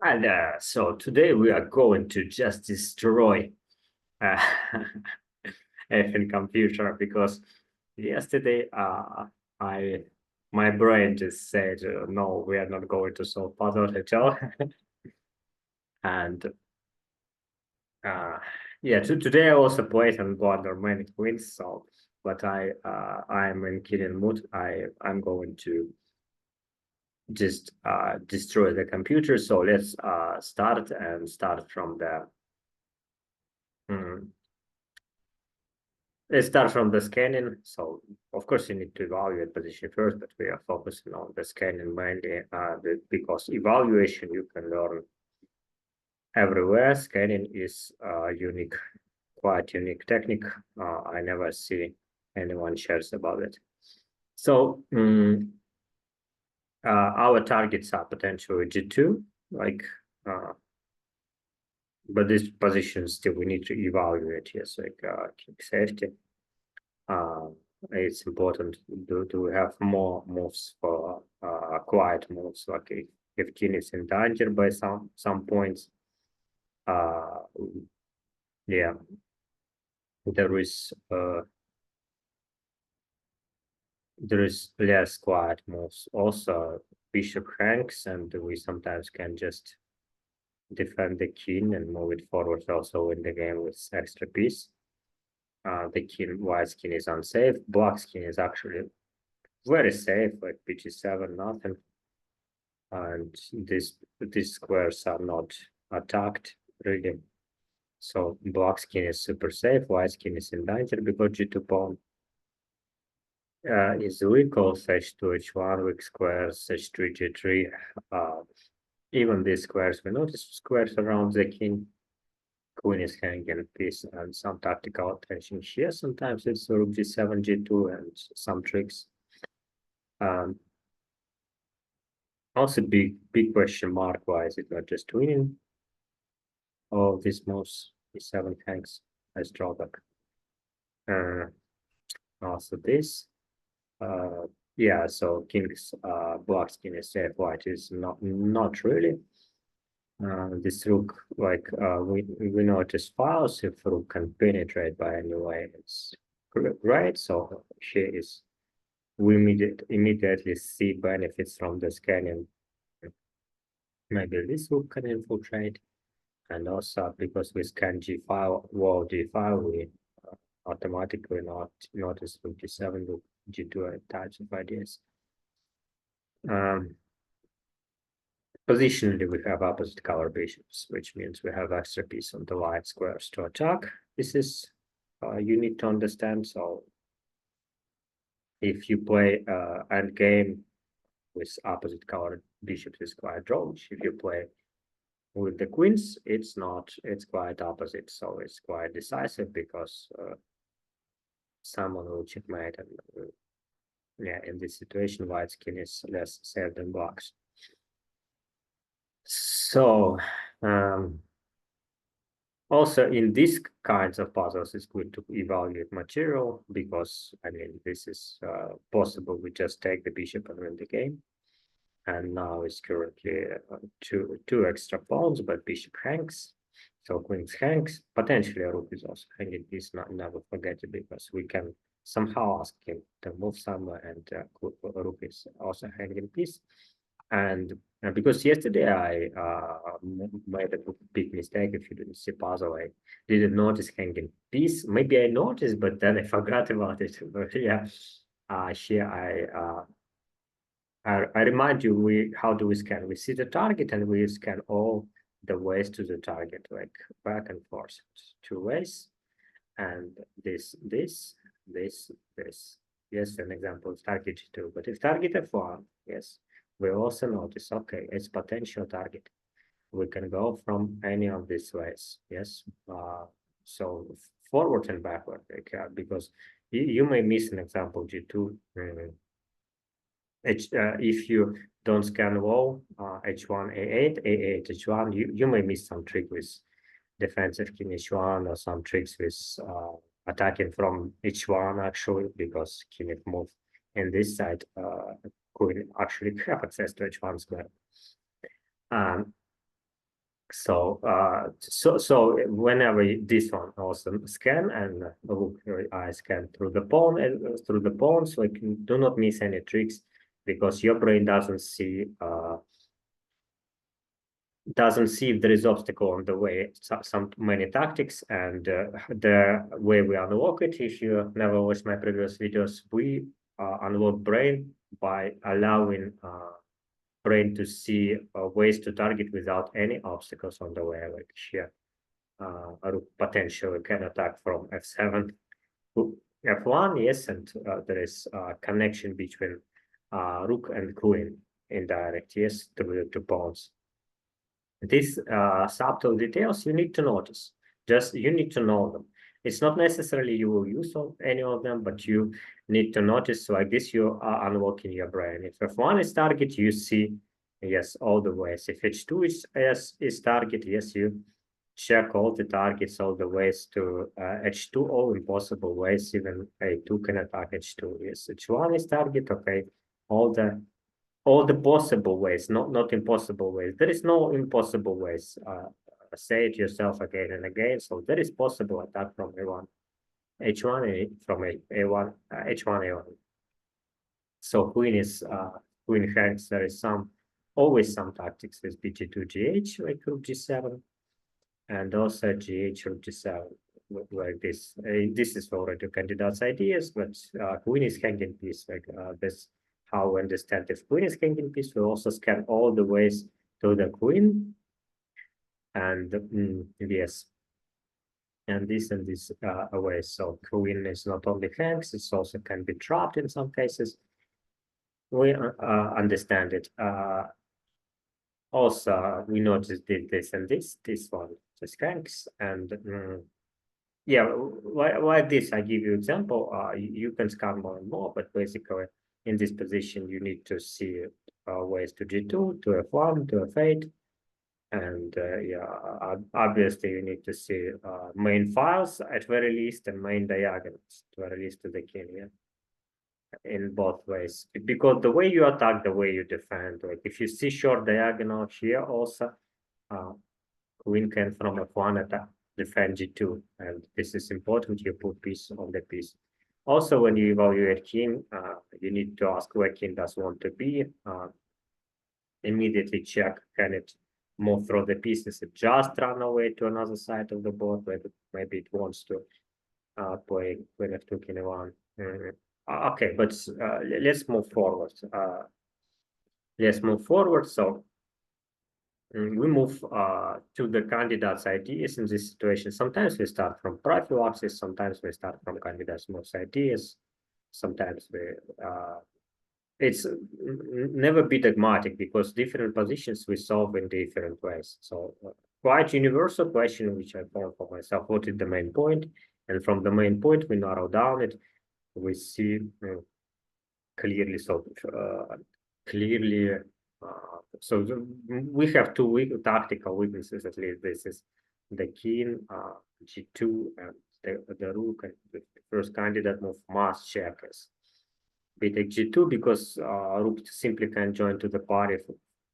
And so today we are going to just destroy uh, F computer because yesterday I my brain just said no, we are not going to solve puzzle at all. And uh, yeah, today I also played and won many queens. So, but I'm in killing mood. I'm going to just destroy the computer. So let's start from the. Mm, Let's start from the scanning. So of course you need to evaluate position first, but we are focusing on the scanning mainly because evaluation you can learn everywhere. Scanning is unique, quite unique technique. I never see anyone shares about it. So our targets are potentially G2, like, but this position still we need to evaluate. Yes, like king safety. Uh, it's important to have more moves for quiet moves, like if king is in danger by some points. Uh, yeah, there is less quiet moves. Also, bishop hangs, and we sometimes can just defend the king and move it forward. Also, in the game with extra piece. The king, white king is unsafe. Black king is actually very safe, like bg7, nothing. And these squares are not attacked really. So black skin is super safe, white skin is in danger because g2 pawn is weak, also h2, h1, weak squares, h3, g3. Even these squares, we notice squares around the king. Queen is hanging piece and some tactical attention here. Sometimes it's rook g7, g2, and some tricks. Also, big question mark. Why is it not just winning? All of these moves, e7 hangs as drawback. Also this. Yeah, so king's black skin is safe, white is not really. This rook, like we notice files if rook can penetrate by any way, it's great. So here is we immediately see benefits from the scanning. Maybe this rook can infiltrate, and also because we scan g5, wall d5, we automatically not notice rook g7, rook g2 types of ideas. Positionally, we have opposite color bishops, which means we have extra piece on the white squares to attack. This is you need to understand. So if you play end game with opposite colored bishops, is quite drawn. If you play with the queens, it's not. It's quite opposite. So it's quite decisive because someone will checkmate, and yeah, in this situation, white skin is less safe than blacks. So also in these kinds of puzzles, it's good to evaluate material because I mean this is possible. We just take the bishop and win the game. And now it's currently two extra pawns, but bishop hangs. So queen hangs. Potentially a rook is also hanging. This never forget it because we can somehow ask him to move somewhere, and rook is also hanging piece. And because yesterday I made a big mistake. If you didn't see puzzle, I didn't notice hanging piece. Maybe I noticed, but then I forgot about it. But yeah, here I remind you, how do we scan? We see the target and we scan all the ways to the target, like back and forth, two ways, and this. Yes, an example is target G2, but if target F1, yes, we also notice, okay, it's potential target. We can go from any of these ways, yes. So forward and backward, like, because you may miss an example G2. If you don't scan wall, h1, a8, a8, h1, you may miss some trick with defensive king h1 or some tricks with attacking from h1 actually, because king if move in this side could actually have access to h1 square. So whenever this one also scan and look, I scan through the pawn and through the pawn, so I do not miss any tricks because your brain doesn't see if there is obstacle on the way. Some many tactics, and the way we unlock it. If you never watched my previous videos, we unlock brain by allowing brain to see ways to target without any obstacles on the way, like here. Rook potentially can attack from f7, f1, yes, and there is a connection between rook and queen indirect, yes, through the two pawns. These subtle details you need to notice. Just you need to know them. It's not necessarily you will use any of them, but you need to notice. So like this, you are unlocking your brain. If f1 is target, you see, yes, all the ways. If h2 is target, yes, you check all the targets, all the ways to h2, all impossible ways. Even a2 can attack h2. Yes, h1 is target. Okay, all the possible ways, not impossible ways. There is no impossible ways. Say it yourself again and again. So there is possible attack from a1, h1, from a1, h1, a1. So queen hangs. There is always some tactics with bg2, gh, like rook g7, and also gh, rook g7, like this. This is already candidates' ideas, but queen is hanging piece, like this. How we understand if queen is hanging piece, we also scan all the ways to the queen, and yes, and this away. So queen is not only hangs, it also can be trapped in some cases. We understand it. Also, we noticed this and this one just hangs, and yeah, like this, I give you example. You can scan more and more, but basically in this position, you need to see ways to g2, to f1, to f8, and yeah, obviously you need to see main files at very least and main diagonals to very least to the king, yeah, in both ways. Because the way you attack, the way you defend, like if you see short diagonal here also, queen can from f1 attack defend g2, and this is important. You put piece on the piece. Also, when you evaluate king, you need to ask where king does want to be. Immediately check, can it move through the pieces? It just run away to another side of the board. Maybe it wants to play queen f2, king a1. Okay, but let's move forward. So we move to the candidate's ideas in this situation. Sometimes we start from prophylaxis, sometimes we start from candidate's most ideas, sometimes it's never be dogmatic because different positions we solve in different ways. So quite universal question, which I found for myself, what is the main point? And from the main point, we narrow down it, we see clearly, so we have two tactical weaknesses, at least. This is the king, g2, and the rook, and the first candidate move must check us. We take g2 because rook simply can join to the party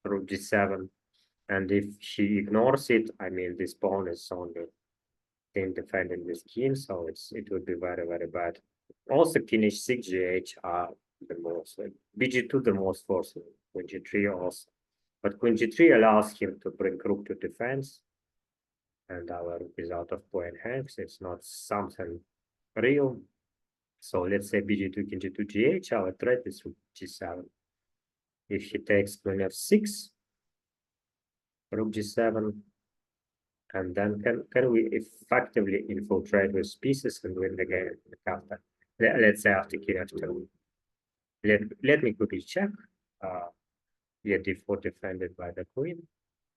for rook g7, and if she ignores it, I mean this pawn is only thing defending this king, so it would be very, very bad. Also, king h6, gh are the most, like bg2 the most forceful, queen g3 also. But queen g3 allows him to bring rook to defense, and our rook is out of play and hangs. It's not something real. So let's say bg2, king g2, gh, our threat is rook g7. If he takes queen f6, rook g7, and then can we effectively infiltrate with pieces and win the game after? Let's say after king f2. Let me quickly check. Yeah, d4 defended by the queen.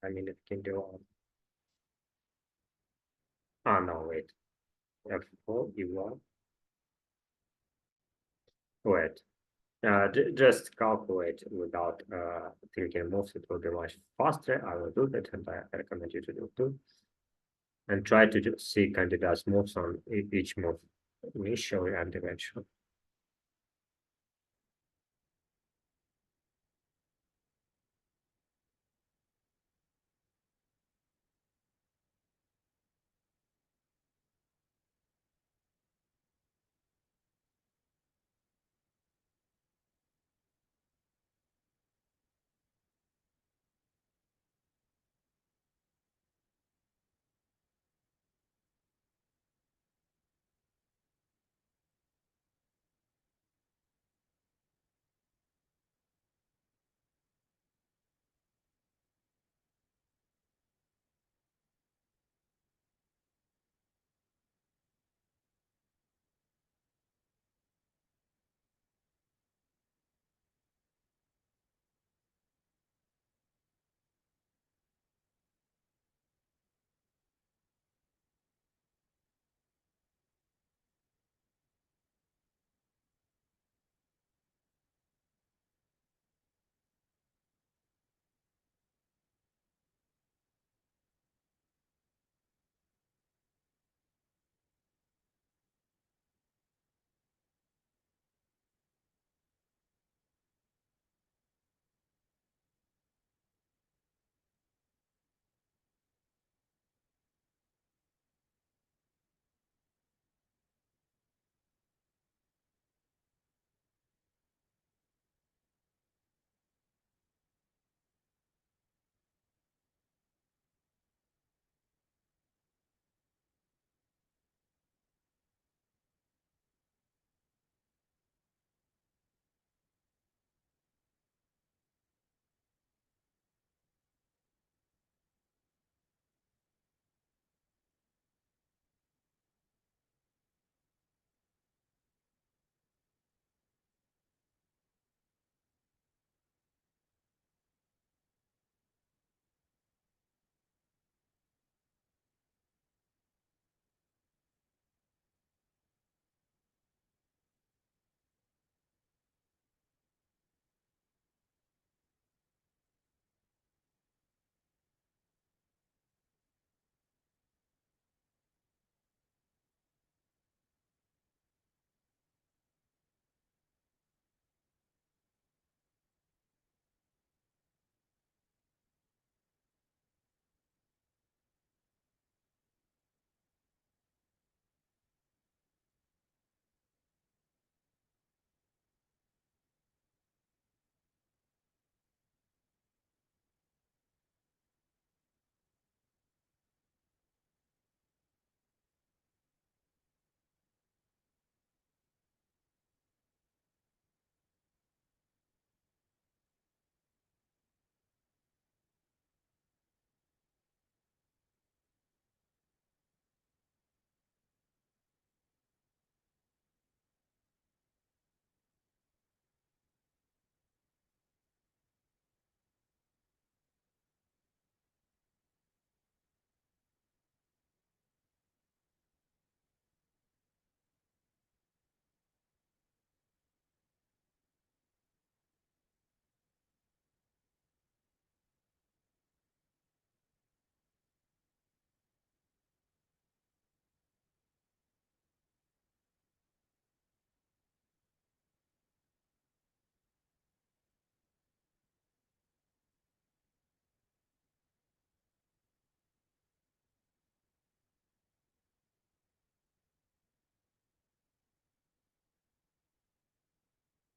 I mean, it can do all. Oh no, wait. f4, e1. Wait. Just calculate without thinking moves. It will be much faster. I will do that, and I recommend you to do too. And try to see candidates moves on each move initially and eventually.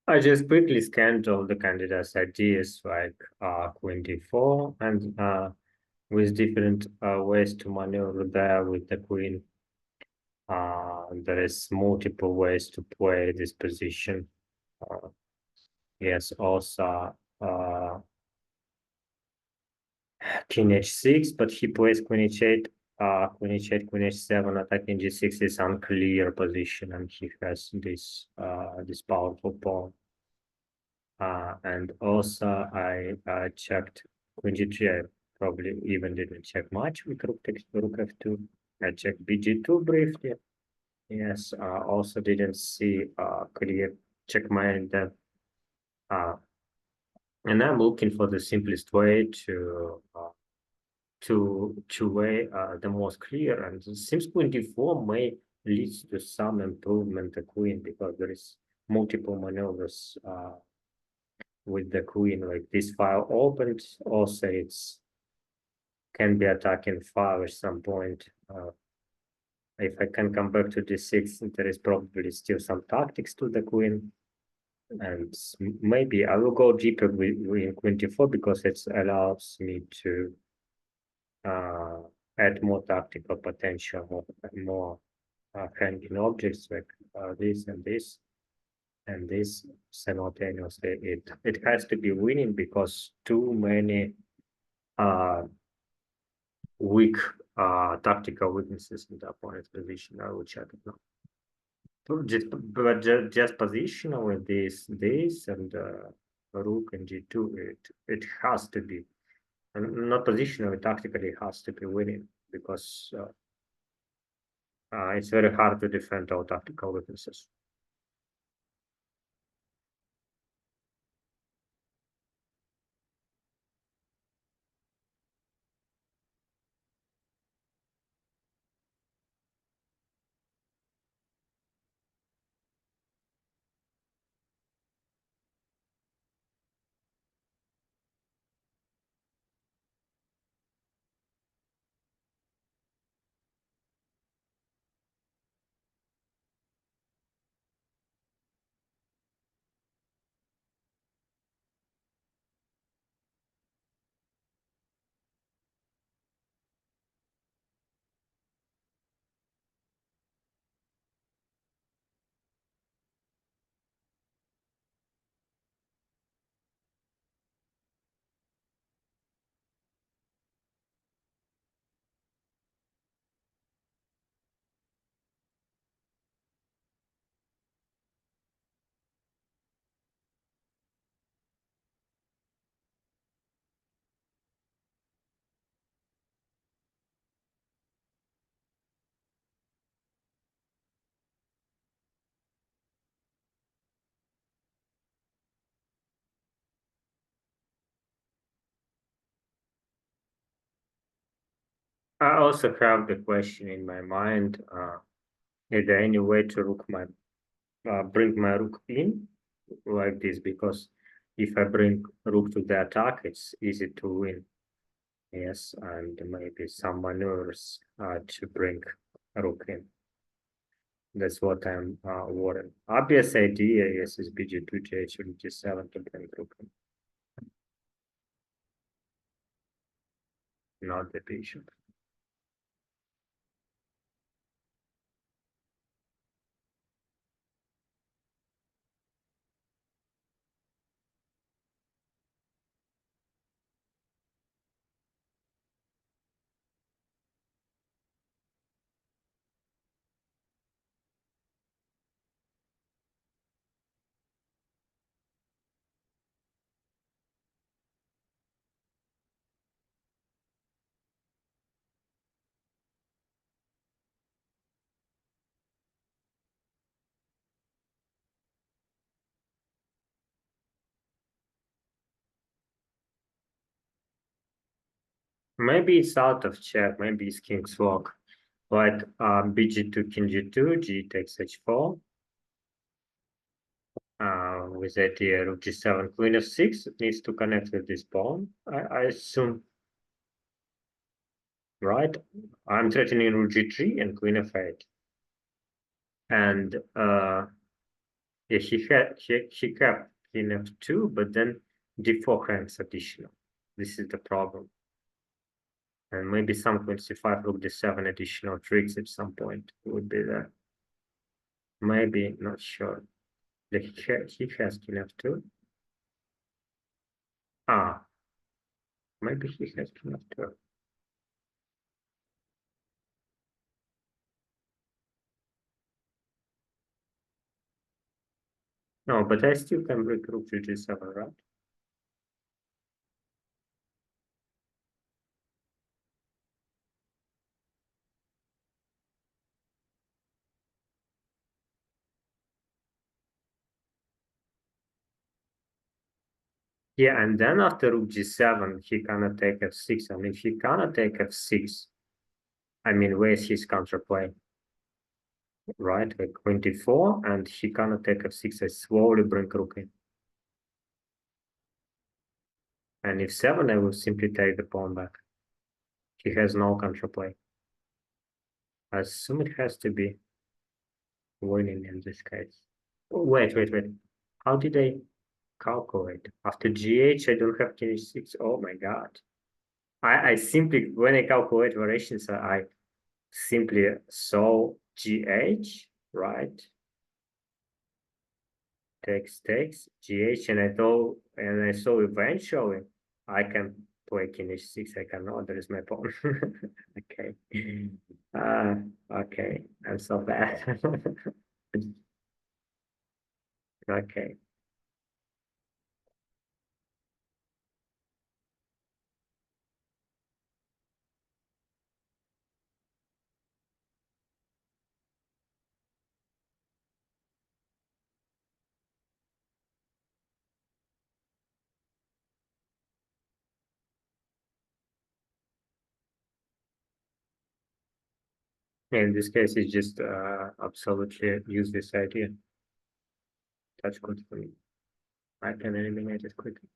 I just quickly scanned all the candidates' ideas like queen d4 and with different ways to maneuver there with the queen. There is multiple ways to play this position. Yes, also king h6, but he plays queen h8, queen h8, queen h7, attacking g6 is unclear position, and he has this powerful pawn. And also I checked queen g3. I probably even didn't check much with rook takes rook f2. I checked bg2 briefly. Yes, also didn't see clear checkmate there. And I'm looking for the simplest way to weigh the most clear, and it seems queen d4 may lead to some improvement the queen because there is multiple maneuvers with the queen, like this file opened. Also, it's can be attacking file at some point. If I can come back to d6, there is probably still some tactics to the queen. And maybe I will go deeper with queen d4 because it allows me to add more tactical potential, more hanging objects like this and this and this simultaneously. It has to be winning because too many weak tactical weaknesses in the opponent's position. I will check it now. Just position with this and rook and g2. It has to be not positionally, tactically it has to be winning because it's very hard to defend all tactical weaknesses. I also have the question in my mind: is there any way to bring my rook in like this? Because if I bring rook to the attack, it's easy to win. Yes, and maybe some maneuvers to bring rook in. That's what I'm worried. Obvious idea, yes, is bg2, j8, g7 to bring rook in, not the bishop. Maybe it's out of check, maybe it's king's walk. Like bg2, king g2, g takes h4. With the idea of g7, queen f6, it needs to connect with this pawn, I assume. Right? I'm threatening rook g3 and queen f8. And Yeah, he kept king f2, but then d4 hangs additional. This is the problem. And maybe some queen c5 rook d7 additional tricks at some point would be there. Maybe, not sure. Yeah, he has king f2. Ah, maybe he has king f2. No, but I still can break rook to g7, right? Yeah, and then after rook g7, he cannot take f6. I mean, if he cannot take f6, I mean, where's his counterplay? Right, like queen d4, and he cannot take f6. I slowly bring rook in. And if 7, I will simply take the pawn back. He has no counterplay. I assume it has to be winning in this case. Oh, wait. How did I calculate? After GH, I don't have king h6. Oh my god. I simply, when I calculate variations, I simply saw GH, right? Takes, GH, and I saw eventually I can play king h6. I cannot, there is my pawn. Okay. Uh, okay, I'm so bad. Okay. In this case, it's just absolutely useless idea. That's good for me. I can eliminate it quickly.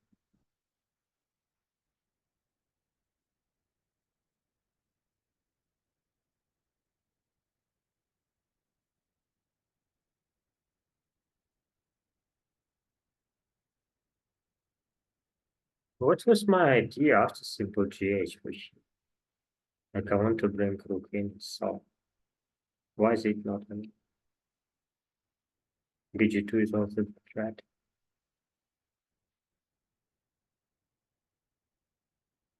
What was my idea after simple GH push? Like I want to bring rook in, so why is it not on BG2 is also the threat.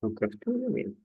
Rook F2, I mean.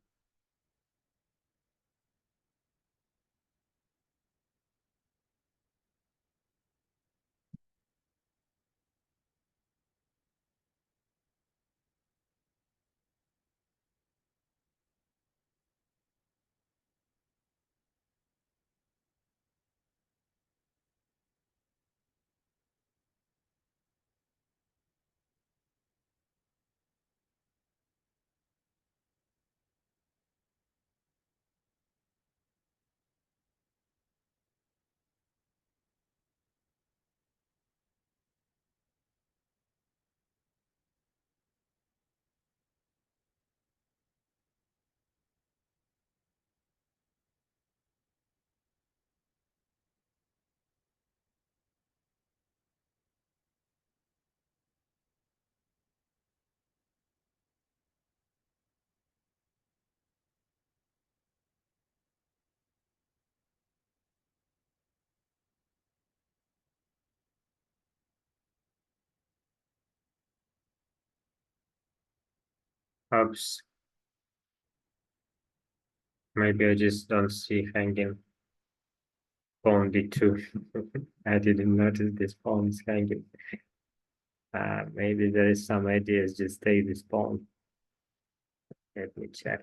Oops, maybe I just don't see hanging pawn D2. I didn't notice this pawn is hanging. Maybe there is some ideas, just take this pawn. Let me check.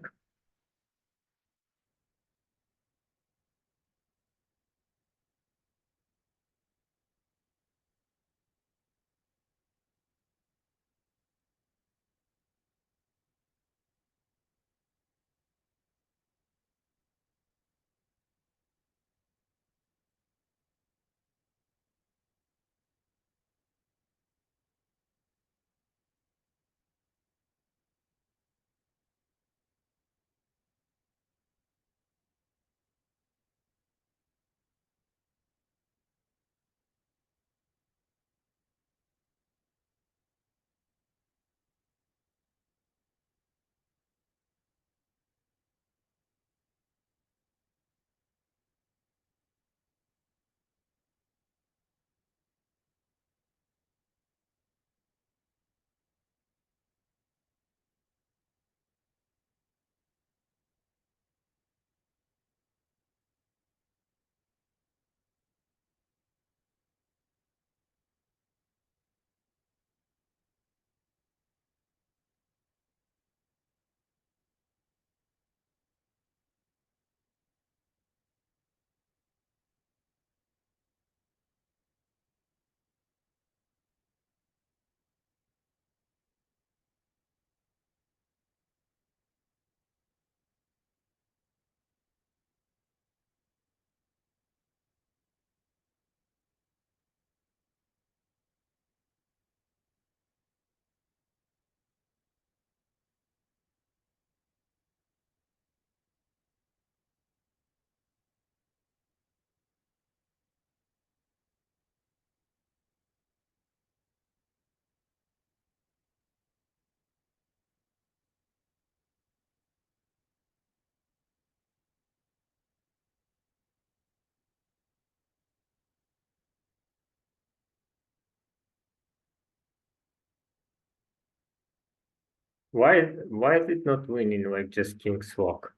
Why is it not winning like just king's walk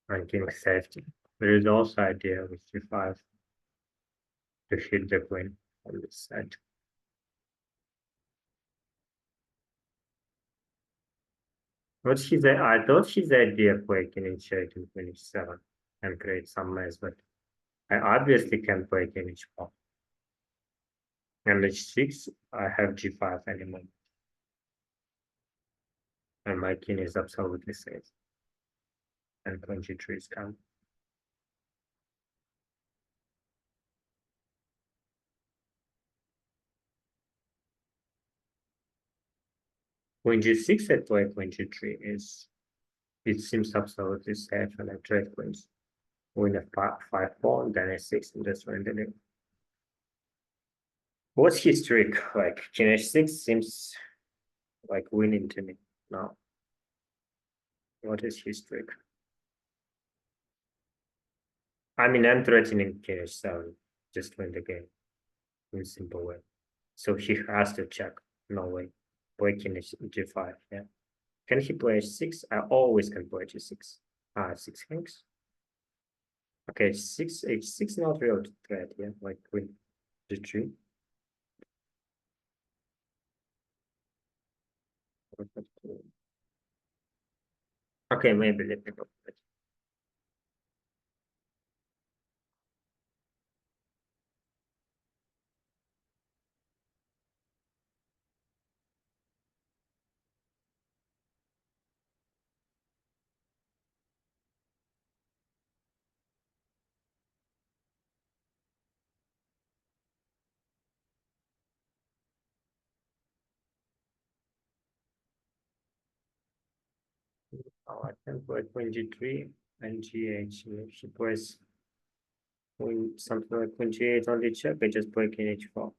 and king's safety? There is also idea with g5 to hit the queen on this side. What's his? I thought his idea play king h8 and queen h7 and create some mess, but I obviously can play king h4 and h6. I have g5 anymore, and my king is absolutely safe. And queen g3 is coming. Queen g6 at play queen g3 is it seems absolutely safe, and I trade queens. Win a 5 pawn, then a6, and just win the game. What's his trick? Like king h6 seems like winning to me now. What is his trick? I mean, I'm threatening king h7, just win the game in a simple way. So he has to check. No way. Play king g5. Yeah. Can he play h6? I always can play g6. Ah, 6 hangs. Okay, h6 not real threat. Yeah, like queen g3. Okay, maybe let me go. Oh, I can play queen g3 and g8. If she plays queen something like queen g8 on the check, I just play king h4.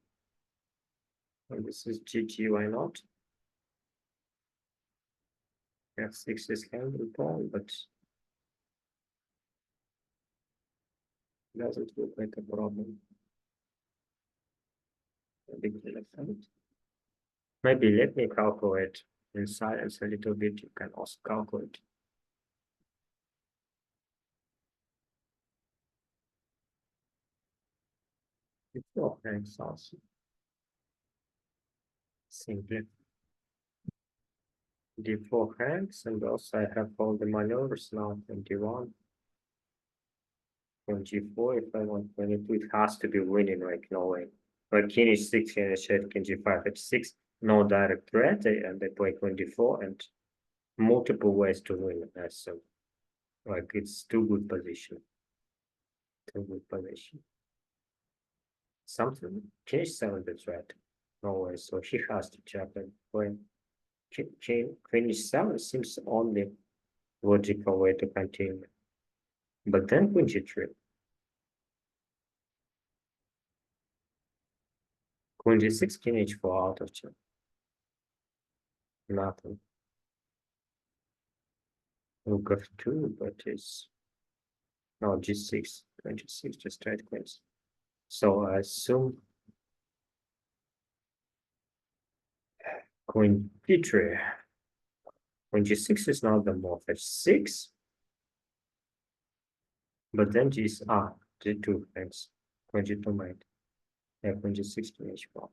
And this is GG, why not? F6 is handle pawn, but doesn't look like a problem. Maybe let me calculate in silence a little bit. You can also calculate. D4 hangs also. Simply D4 hangs, and also I have all the maneuvers now. 21, on G4. If I want 22, it has to be winning, like no way. Like king h6, king h8, king g5, h6, no direct threat, and they play 24 and multiple ways to win. So, like it's too good position. Too good position. Something king h7 the threat. No way. So he has to check and when queen h7 seems only logical way to continue. But then queen g3. Queen g6, king h4 out of check. Nothing. Rook f2, but it's no g6, queen g6, just straight queens. So I assume queen g3. Queen g6 is not the move. H6, but then g2, thanks. Queen g2 might. Yeah, queen g6 to h4.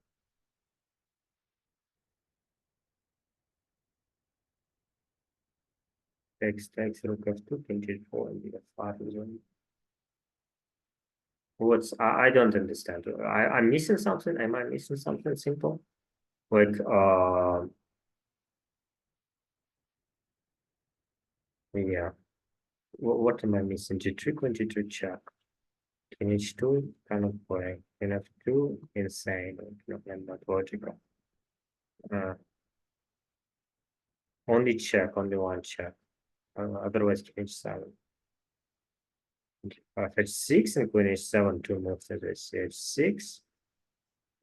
Takes rook f2, king g4, and f5 is on. I don't understand. I'm missing something. Am I missing something simple? Like yeah. What am I missing? G3, queen g3 check. King h2 kind of play. King f2 insane. Not logical. Uh, only check, only one check. Otherwise king h7. H6 and queen h7 two moves to this h6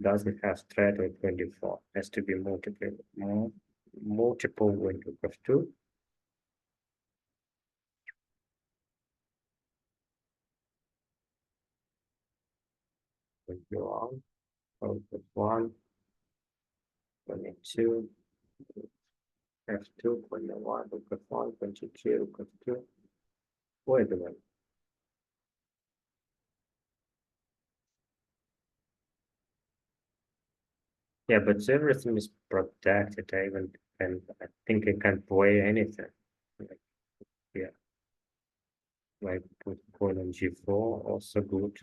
doesn't have threat with 24. Has to be multiple window of 2. 21, output 1, 22, F2, queen F1, rook F1, queen G3, rook F2. Wait a minute. Yeah, but everything is protected. I think I can't play anything. Like, yeah, like put pawn on G4, also good.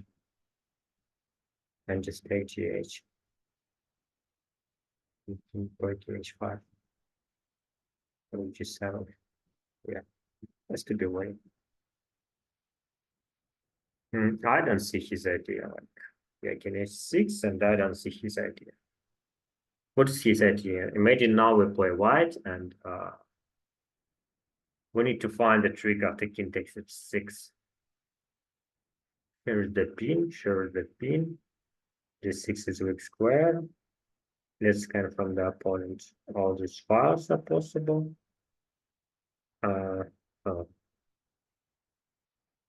And just take GH. Play to H5. Or G7. Yeah, has to be way. I don't see his idea. Like, yeah, can H6, and I don't see his idea. What is his idea? Imagine now we play white, and we need to find the trick after king takes H6. Here's the pin, here's the pin. G6 is weak square. Let's scan from the opponent. All these files are possible. Uh,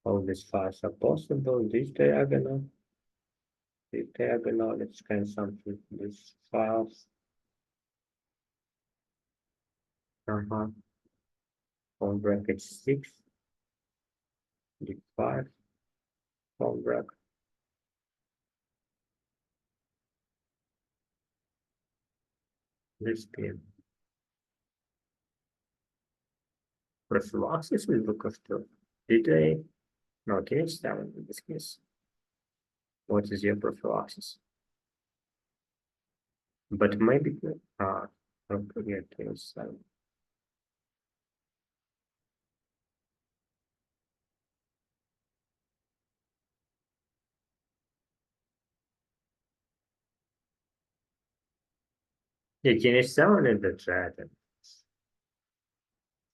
all these files are possible. This diagonal, let's scan something. These files. On bracket 6, D5, on bracket. This pin. Prophylaxis will look after. Did I? No, case down in this case. What is your prophylaxis? But maybe, don't forget case 7. Yeah, case 7 is the dragon.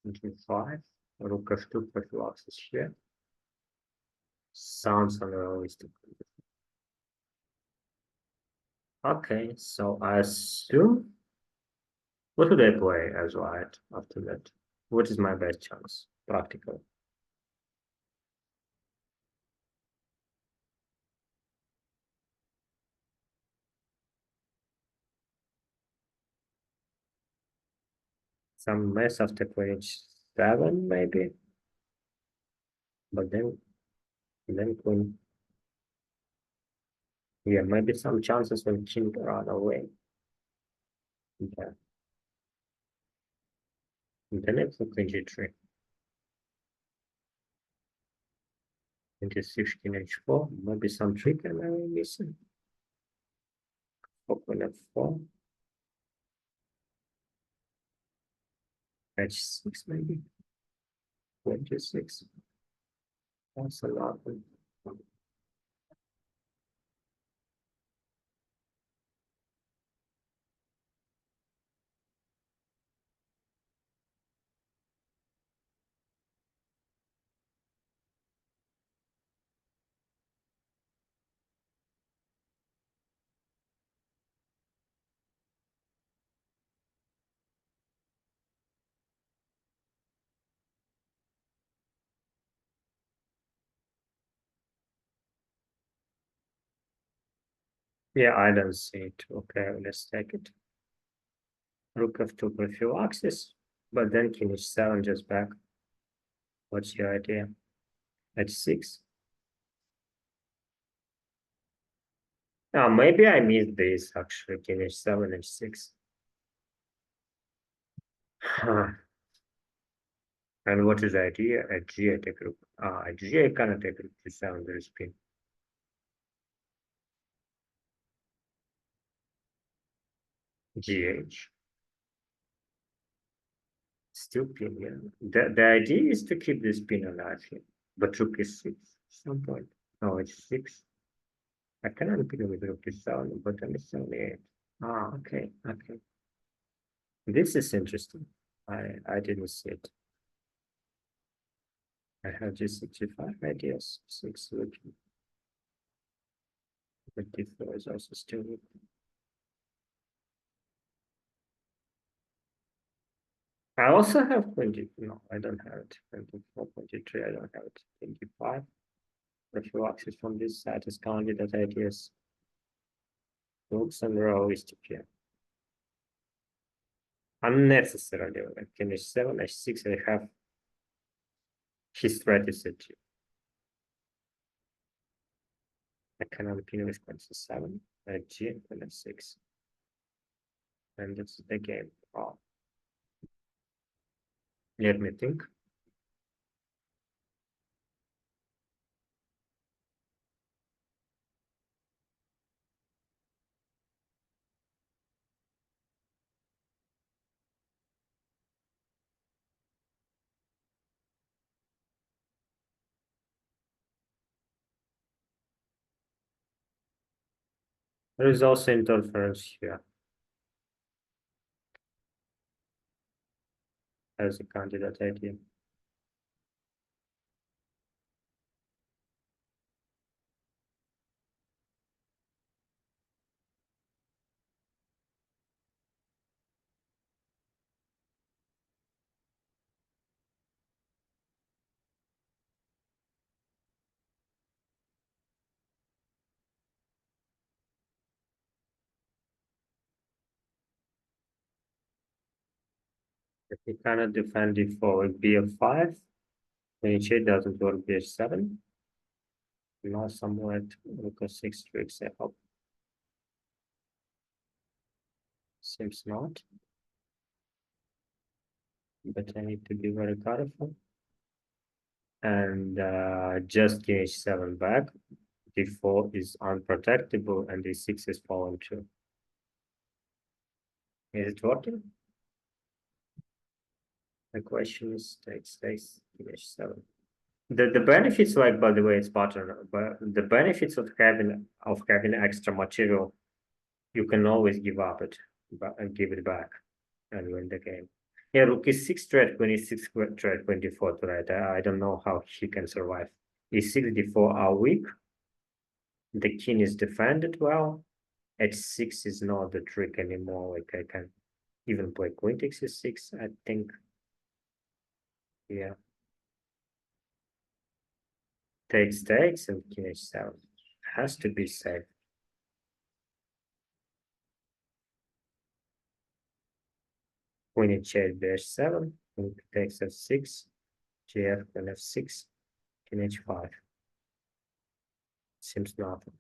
G5, rook f2 prophylaxis here. Sounds unrealistic. Okay, so I assume. What would I play as white after that? What is my best chance? Practical. Some mess after page 7, maybe. But then queen. Yeah, maybe some chances when king run away. Yeah. And then it's a queen G3. Into 6 king H4. Maybe some trick I'm missing. Queen F4. H6 maybe. Queen G6. That's a lot. Yeah, I don't see it. Okay, let's take it. Rook F2 prophylaxis. But then king H7 just back. What's your idea? H6. Maybe I missed this actually. King H7, H6. And what is the idea? At G I take rook. At G I cannot take rook to 7, there is pin. GH. Still pin, yeah. The idea is to keep this pin alive here. But rook is 6 at some point. No, it's 6. I cannot pin with rook to 7, but I'm 78. Okay, okay. This is interesting. I didn't see it. I have just 65 ideas. 6 looking. But D4 is also still looking. I also have 20. No, I don't have it. 24, 23, I don't have it. 25. Prophylaxis from this side is counted as ideas. Books and row is to here. unnecessarily. Like king h7, h6, I have his strategy. I cannot pin with queen c7, g, and f6. And that's the game. Oh, let me think. There is also interference here as a candidate idea. If you cannot defend d4 with bf5, when h8 doesn't work, bh7. Now somewhere rook a6 tricks, I hope. Seems not, but I need to be very careful. And just king h7 back. d4 is unprotectable and d6 is fallen too. Is it working? The question is takes king h7. The benefits, like by the way, it's pattern, but the benefits of having extra material, you can always give up it and give it back and win the game. Yeah, rook e6 threat, queen e6 threat, queen d4 threat. I don't know how he can survive. e6, d4 are weak. The king is defended well. h6 is not the trick anymore. Like I can even play queen takes e6, I think. Yeah. Takes and king h7. Has to be safe. Queen h8, bh7, queen takes f6, gf and f6, king h5. Seems nothing.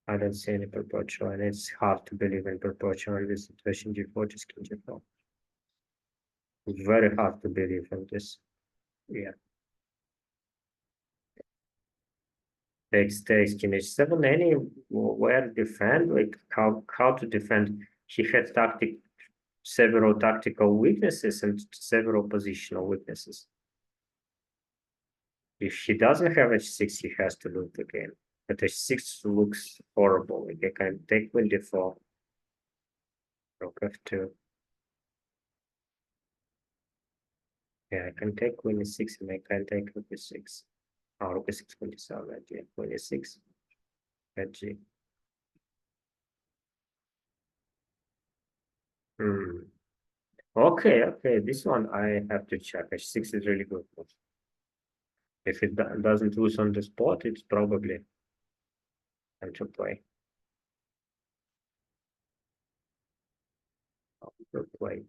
I don't see any perpetual, and it's hard to believe in perpetual in this situation. G4 just king g4. Very hard to believe in this. Yeah. Takes king h7. Anywhere defend, like how to defend. He had several tactical weaknesses and several positional weaknesses. If he doesn't have h6, he has to lose the game. But h6 looks horrible. Like I can take queen d4, rook f2. Yeah, I can take queen e6 and I can take rook e6. Oh, rook e6, queen d7, yeah, queen e6, at g. Hmm. Okay, this one I have to check. H6 is really good. If it doesn't lose on the spot, it's probably time to play. To play.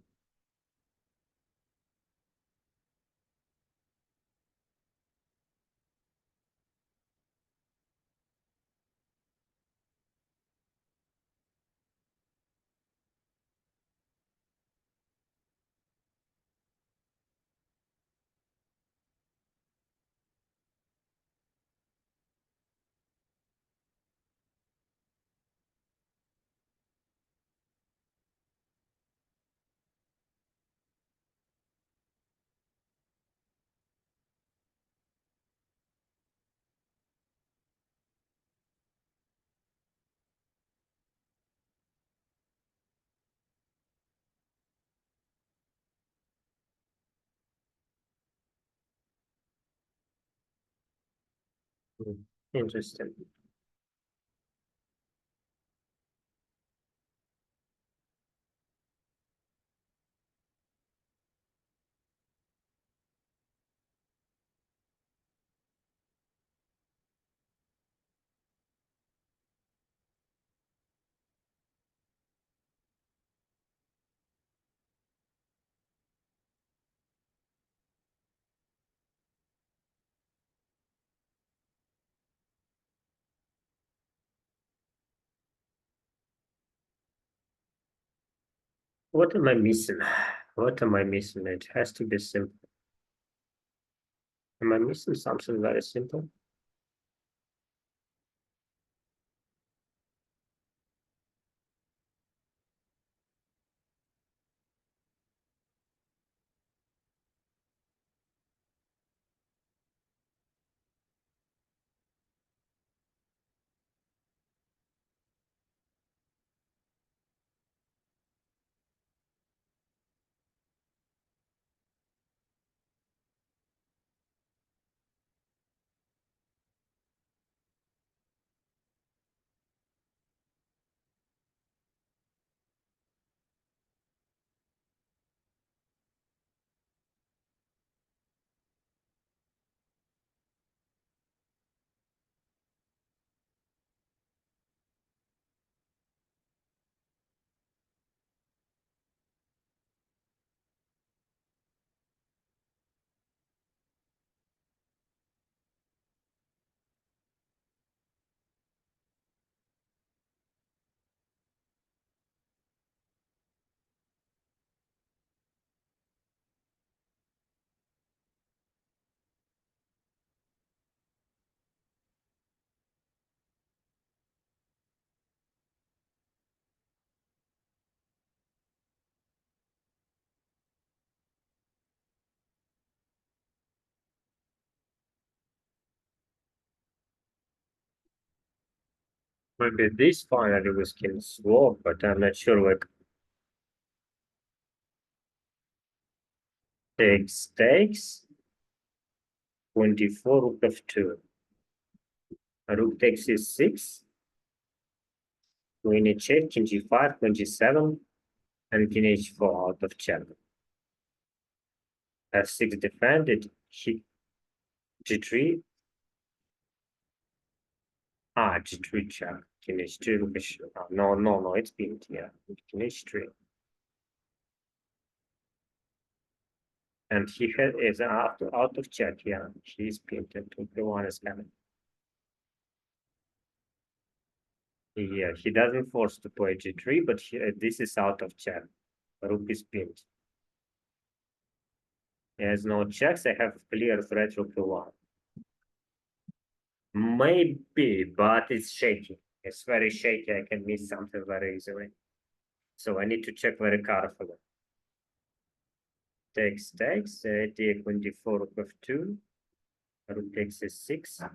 Hmm. Interesting. What am I missing? What am I missing? It has to be simple. Am I missing something very simple? Maybe this finally we can swap, but I'm not sure. Like takes 24 rook of 2. Rook takes c6. Queen h8, king g5, queen g7, and king h4 out of check. f6 defended. G3. G3 check. King h2, rook h. No, it's pinned. Yeah, king h3. And he is out of check. Yeah, he's pinned. And the one is coming. Yeah, he doesn't force to play g3, but this is out of check. Rook is pinned. He has no checks. I have clear threat rook to1. Maybe, but it's shaky. It's very shaky. I can miss something very easily. So I need to check very carefully. Takes, take 24 rook of 2. Rook takes a6.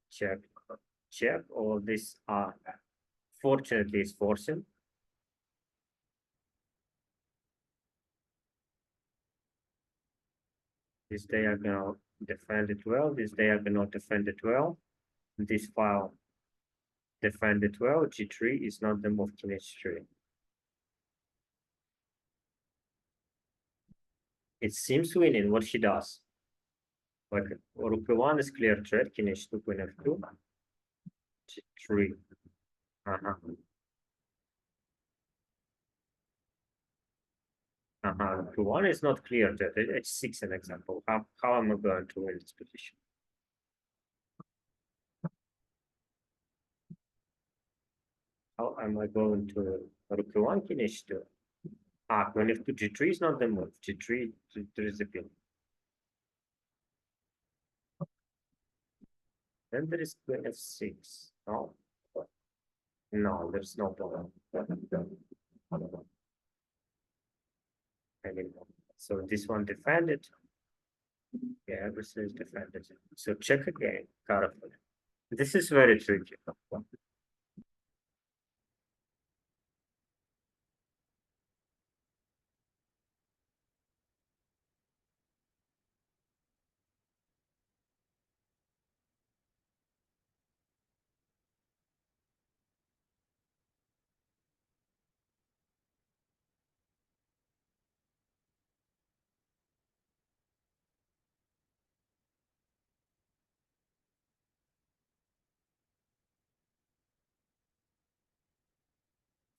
Check, check. All this fortunately is forcing. This diagonal defended well. This diagonal defended well. This file defended well. G3 is not the move to h3. It seems winning what he does. Like rook one is clear threat, king h2, queen f2, g3. Rook one is not clear threat. H6 an example. How am I going to win this position? How am I going to rook one, king h2? Queen f2, g3 is not the move. G3 is the pin. Then there is queen f6. No, there's no problem anymore. So this one defended. Yeah, everything is defended. So check again carefully. This is very tricky.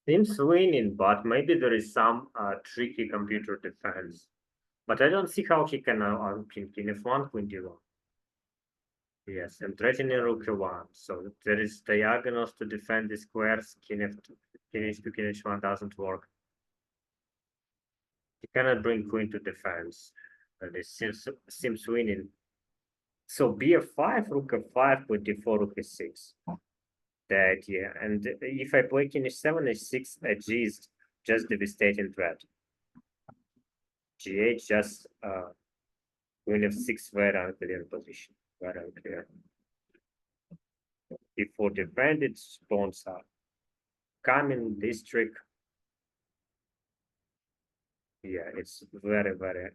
Seems winning, but maybe there is some tricky computer defense. But I don't see how he can king f1, queen d1. Yes, and threatening rook one. So there is diagonals to defend the squares. King f2, king h2, king h1 doesn't work. You cannot bring queen to defense. And it seems winning. So bf5, rook f5, queen d4, rook e6. The idea. And if I play king h7, h6, g is just devastating threat. G8 just queen f6 very unclear position. Very unclear. D4 defended, pawns are coming, this trick. Yeah, it's very, very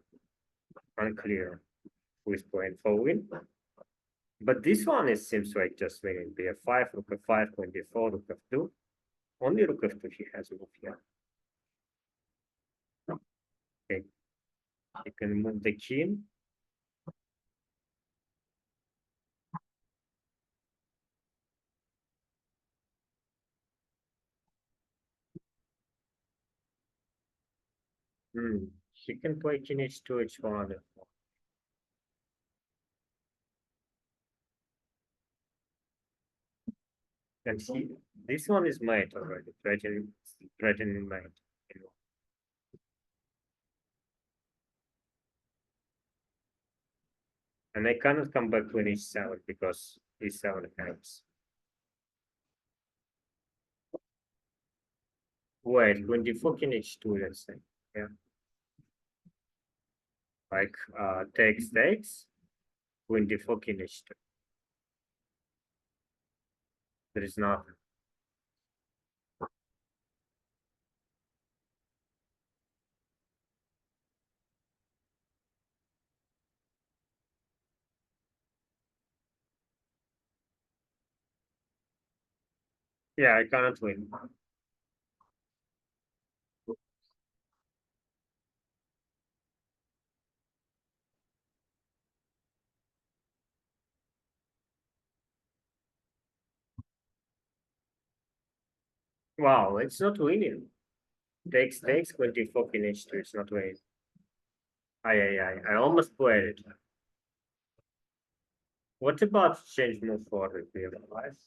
unclear who is playing for win. But this one seems like just winning bf5, rook f5, queen d4, rook f2. Only rook f2 he has move here. Okay. You can move the king. He can play king h2, h1. And this one is mate already, threatening mate. You know. And I cannot come back to an h7 because e7 hangs. Wait, when d4 king h2, let's say. Yeah. Like takes, when d4 king h2. There is nothing. Yeah, I cannot win. Wow, it's not winning. Takes, when d4 king h2, it's not winning. I almost played it. What about change move forward? Do you realize?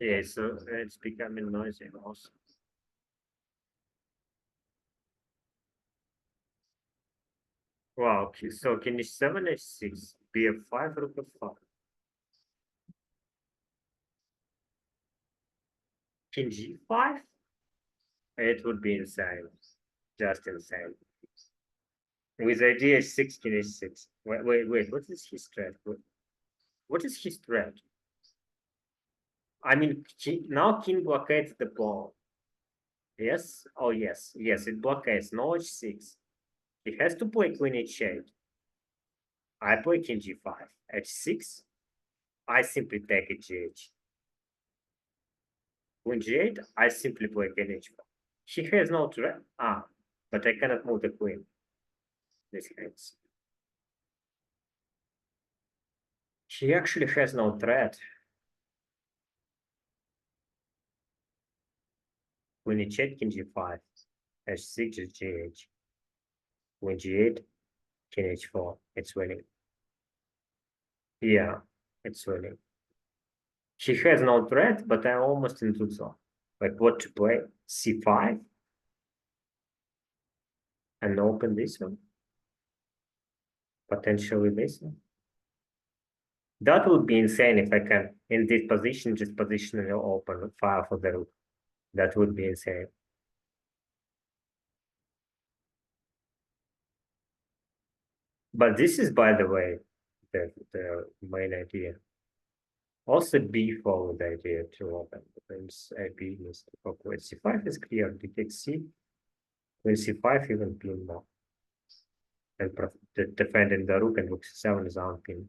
Yeah, so it's becoming noisy also. Wow, okay, so king h7, h6, bf5, rook f5. King g5? It would be insane. Just insane. With idea h6, king h6. Wait, what is his threat? What is his threat? I mean, now king blockades the pawn. Yes? Oh, yes. Yes, it blockades. No h6. It has to play queen h8. I play king g5. h6. I simply take h8. Queen g8. I simply play king h4. He has no threat. But I cannot move the queen. This hangs. He actually has no threat. Queen h8, king g5. h6 is g8. Queen g8, king h4. It's winning. Yeah, it's winning. He has no threat, but I'm almost into zone. Like what to play? c5 and open this one. Potentially this one. That would be insane if I can, in this position, just position and open file for the rook. That would be insane. But this is, by the way, the main idea. Also, b4 with the idea to open. Prince b is awkward. c5 is clear. D takes c. When c5 even pin more. And defending the rook and rook c7 is on pin.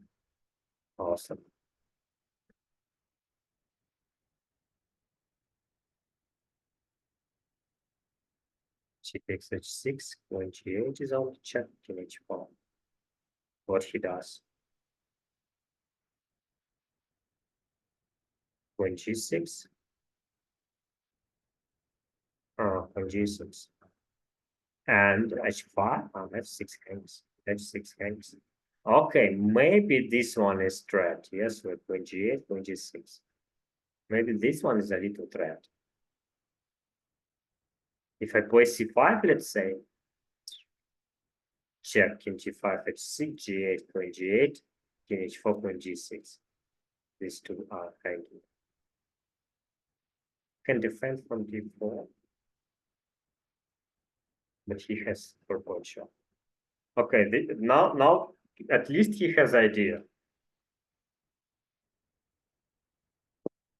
Awesome. She takes h6, when g8 is on, check king h4. What he does. When g6, when g6. And h5, f6 hangs, h6 hangs. Okay, maybe this one is threat. Yes, with when g8, when g6. Maybe this one is a little threat. If I play c5, let's say, check king g5, h6, g8, queen g8, king h4, queen g6. These two are hanging. Can defend from d4, but he has proportion. Okay, now at least he has idea.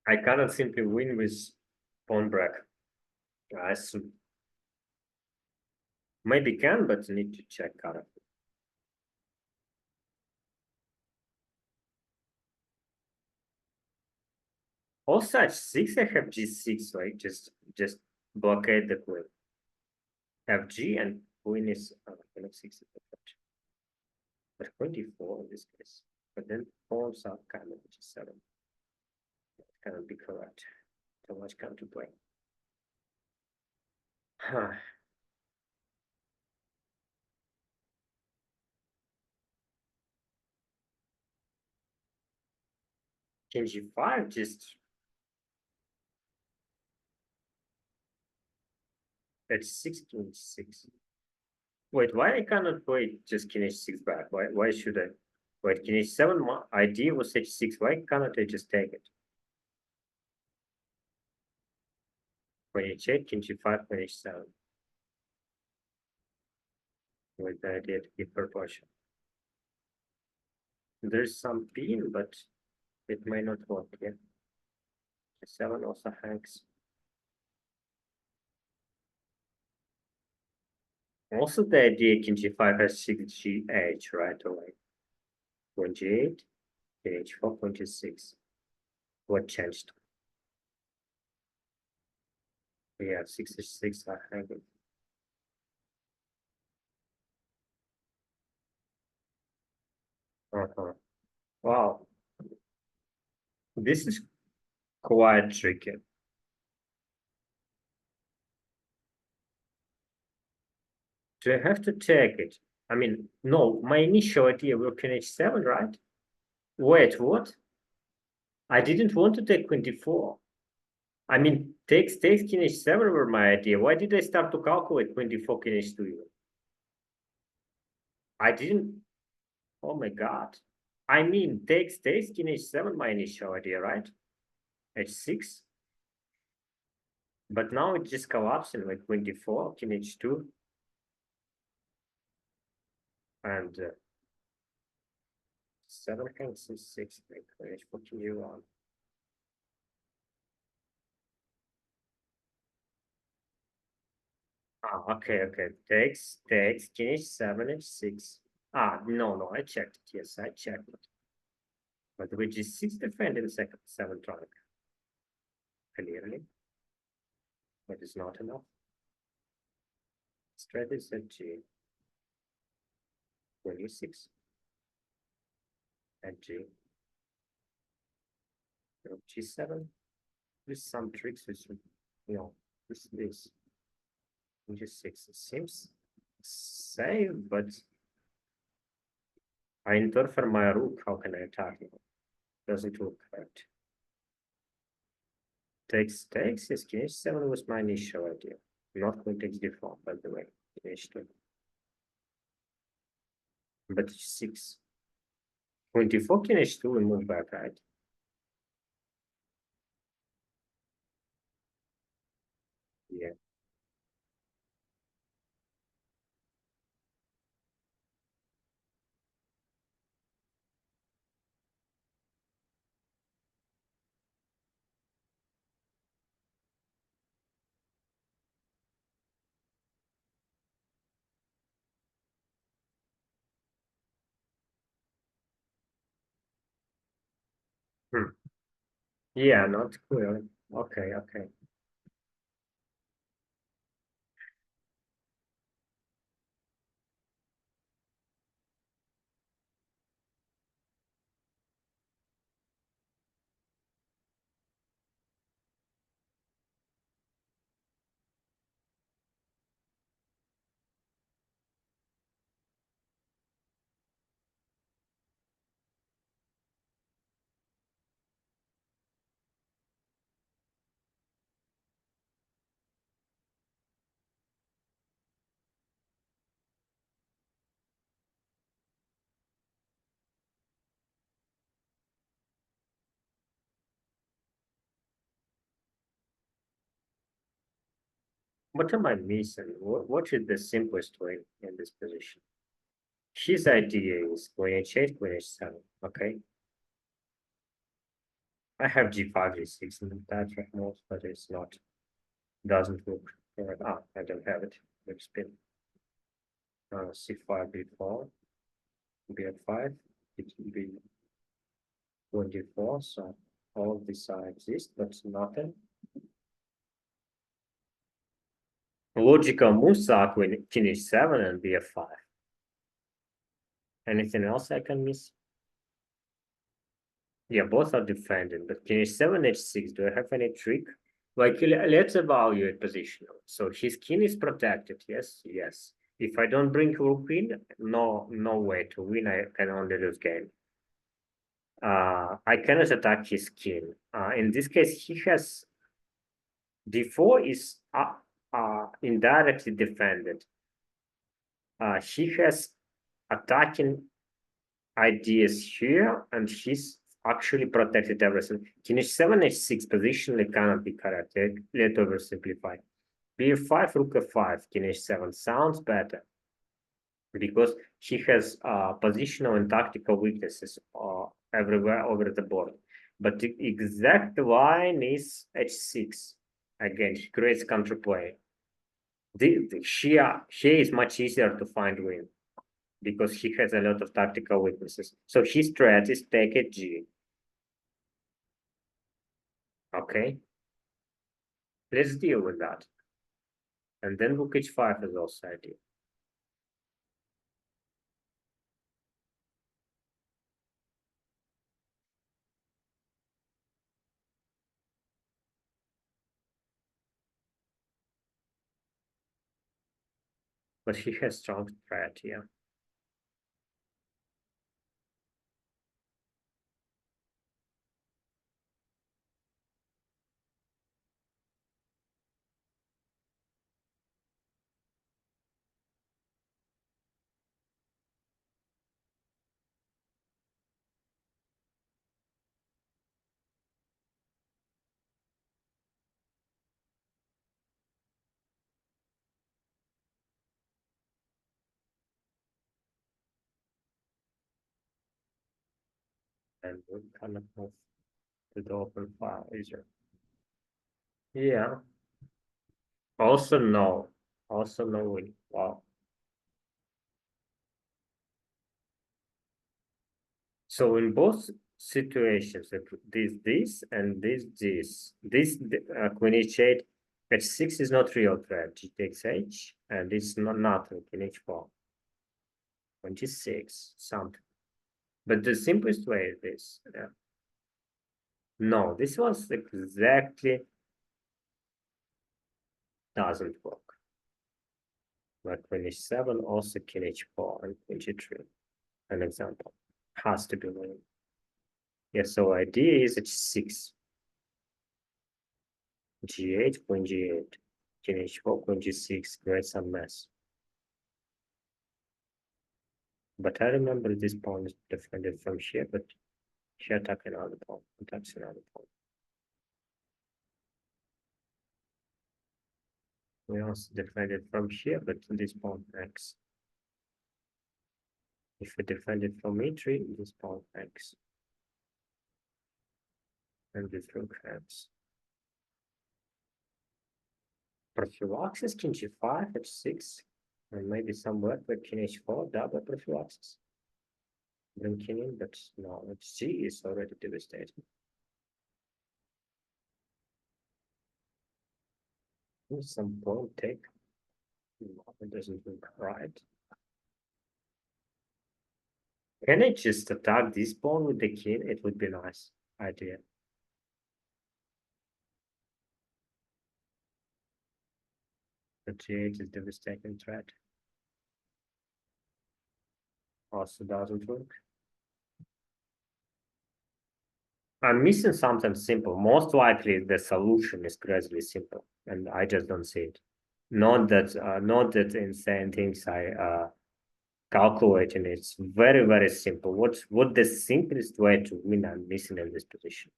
I cannot simply win with pawn break. I assume. Maybe can, but need to check carefully. Also h6, I have g6, right? Just blockade the queen. Fg and queen is queen f6 is the but queen d4 in this case. But then pawns are kind of g7. Cannot be correct. Too much come to play. King g5 just h6 king h6. Wait, why I cannot play just king h6 back? Why should I? Wait, king h7 my idea was h6. Why cannot I just take it? Queen h8, king g5, queen h7. With the idea to keep proportion. There's some pin, but it may not work. Yeah. G7 also hangs. Also, the idea king g5 has 6gh right away. Queen g8, king h4, queen g6. What changed? Yeah, 6h6 are hanging. Wow, this is quite tricky. Do I have to take it? I mean, no, my initial idea will king h7, right? Wait, what? I didn't want to take queen d4. I mean, takes king h7 were my idea. Why did I start to calculate queen d4, king h2 even? I didn't. Oh my god. I mean, takes king h7 my initial idea, right? h6. But now it's just collapsing like queen d4, king h2. And 7 hangs c6, like queen h4, king u1. Ah, okay. Takes, king h7, h6. Ah, no, I checked it. Yes, I checked it. But with g6 defend in second, 7 tronic. Clearly. But it's not enough. Straight is at g. Queen e6. At g. G7. With some tricks which, you know, this. G6 seems safe, but I interfere my rook. How can I attack it? Doesn't look correct. Takes, yes, king h7 was my initial idea. Not queen takes d4, by the way. King h2. But h6. Queen d4, king h2, we move back, right? Yeah. Hmm. Yeah, not clear. Okay. What am I missing? What is the simplest way in this position? His idea is queen h8, queen h7. Okay. I have g5, g6 in that right now, but it's not, doesn't work. I don't have it. Let's spin. C5, b4, b5, it will be 24, so all this exists, but nothing. Logical moves are queen h7 and bf5. Anything else I can miss? Yeah, both are defending, but king h7, h6, do I have any trick? Like, let's evaluate position. So his king is protected, yes, yes. If I don't bring rook in, no way to win, I can only lose game. I cannot attack his king. In this case, he has d4 is indirectly defended. He has attacking ideas here, and he's actually protected everything. King h7, h6 positionally cannot be correct. Let's oversimplify. b5, rook f5, king h7 sounds better because he has positional and tactical weaknesses everywhere over the board. But the exact line is h6. Again, he creates counterplay. Here is much easier to find win because he has a lot of tactical weaknesses. So his strat is take a G. Okay. Let's deal with that. And then rook h5 is also ideal. But he has strong strat, yeah. And we kind of move to the open file easier. Yeah. Also no. Also no win. Wow. So in both situations, this and this queen h8, h6 is not real threat. G takes h, and it's not nothing in h4. 26 something. But the simplest way is this. No, this was exactly doesn't work. Like queen h7, also king h4 and queen g3. An example has to be winning. Yeah, so idea is h6, g8, queen g8, king h4, queen g6, create some mess. But I remember this pawn is defended from here, but she attacked another pawn, attacks another pawn. We also defended from here, but this pawn x. If we defend it from e3, this pawn x. And this rook x. Prophylaxis, king g5, h6, and maybe some work with king h4, double prophylaxis. Bring king in, but no, h is already devastated. Some pawn take. No, it doesn't look right. Can I just attack this pawn with the king? It would be nice idea. But g8 is devastating threat. Also doesn't work. I'm missing something simple. Most likely the solution is crazily simple, and I just don't see it. Not that insane things I calculating. It's very, very simple. What the simplest way to win I'm missing in this position?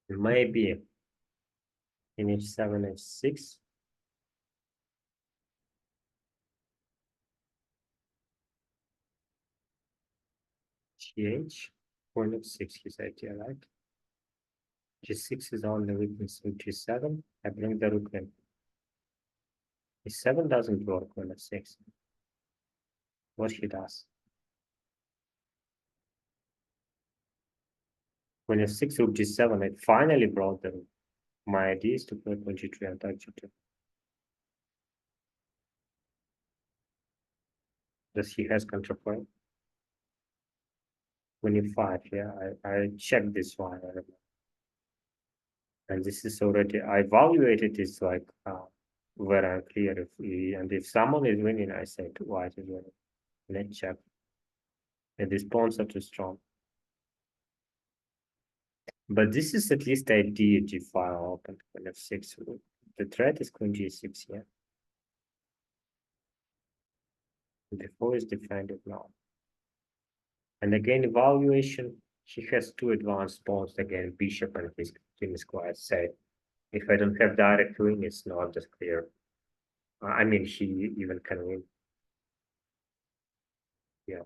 Maybe in h7, h6. Gh, point of 6 is idea, right? G6 is on the weakness with G7. I bring the rook in. E7 doesn't work on f6. What he does? When f6 rook G7, it finally brought the rook. My idea is to play on G3 and attack G2. Does he has counterpoint? When e5, yeah, I checked this one. And this is already, I evaluated this like very unclear. And if someone is winning, I say to white is winning. Let's check. And these pawns are too strong. But this is at least idea g5 open when f6. The threat is queen g6, yeah. Before is defended now. And again, evaluation, he has two advanced pawns again, bishop and his king is quite safe. If I don't have direct queen, it's not just clear. I mean, he even can win. Yeah.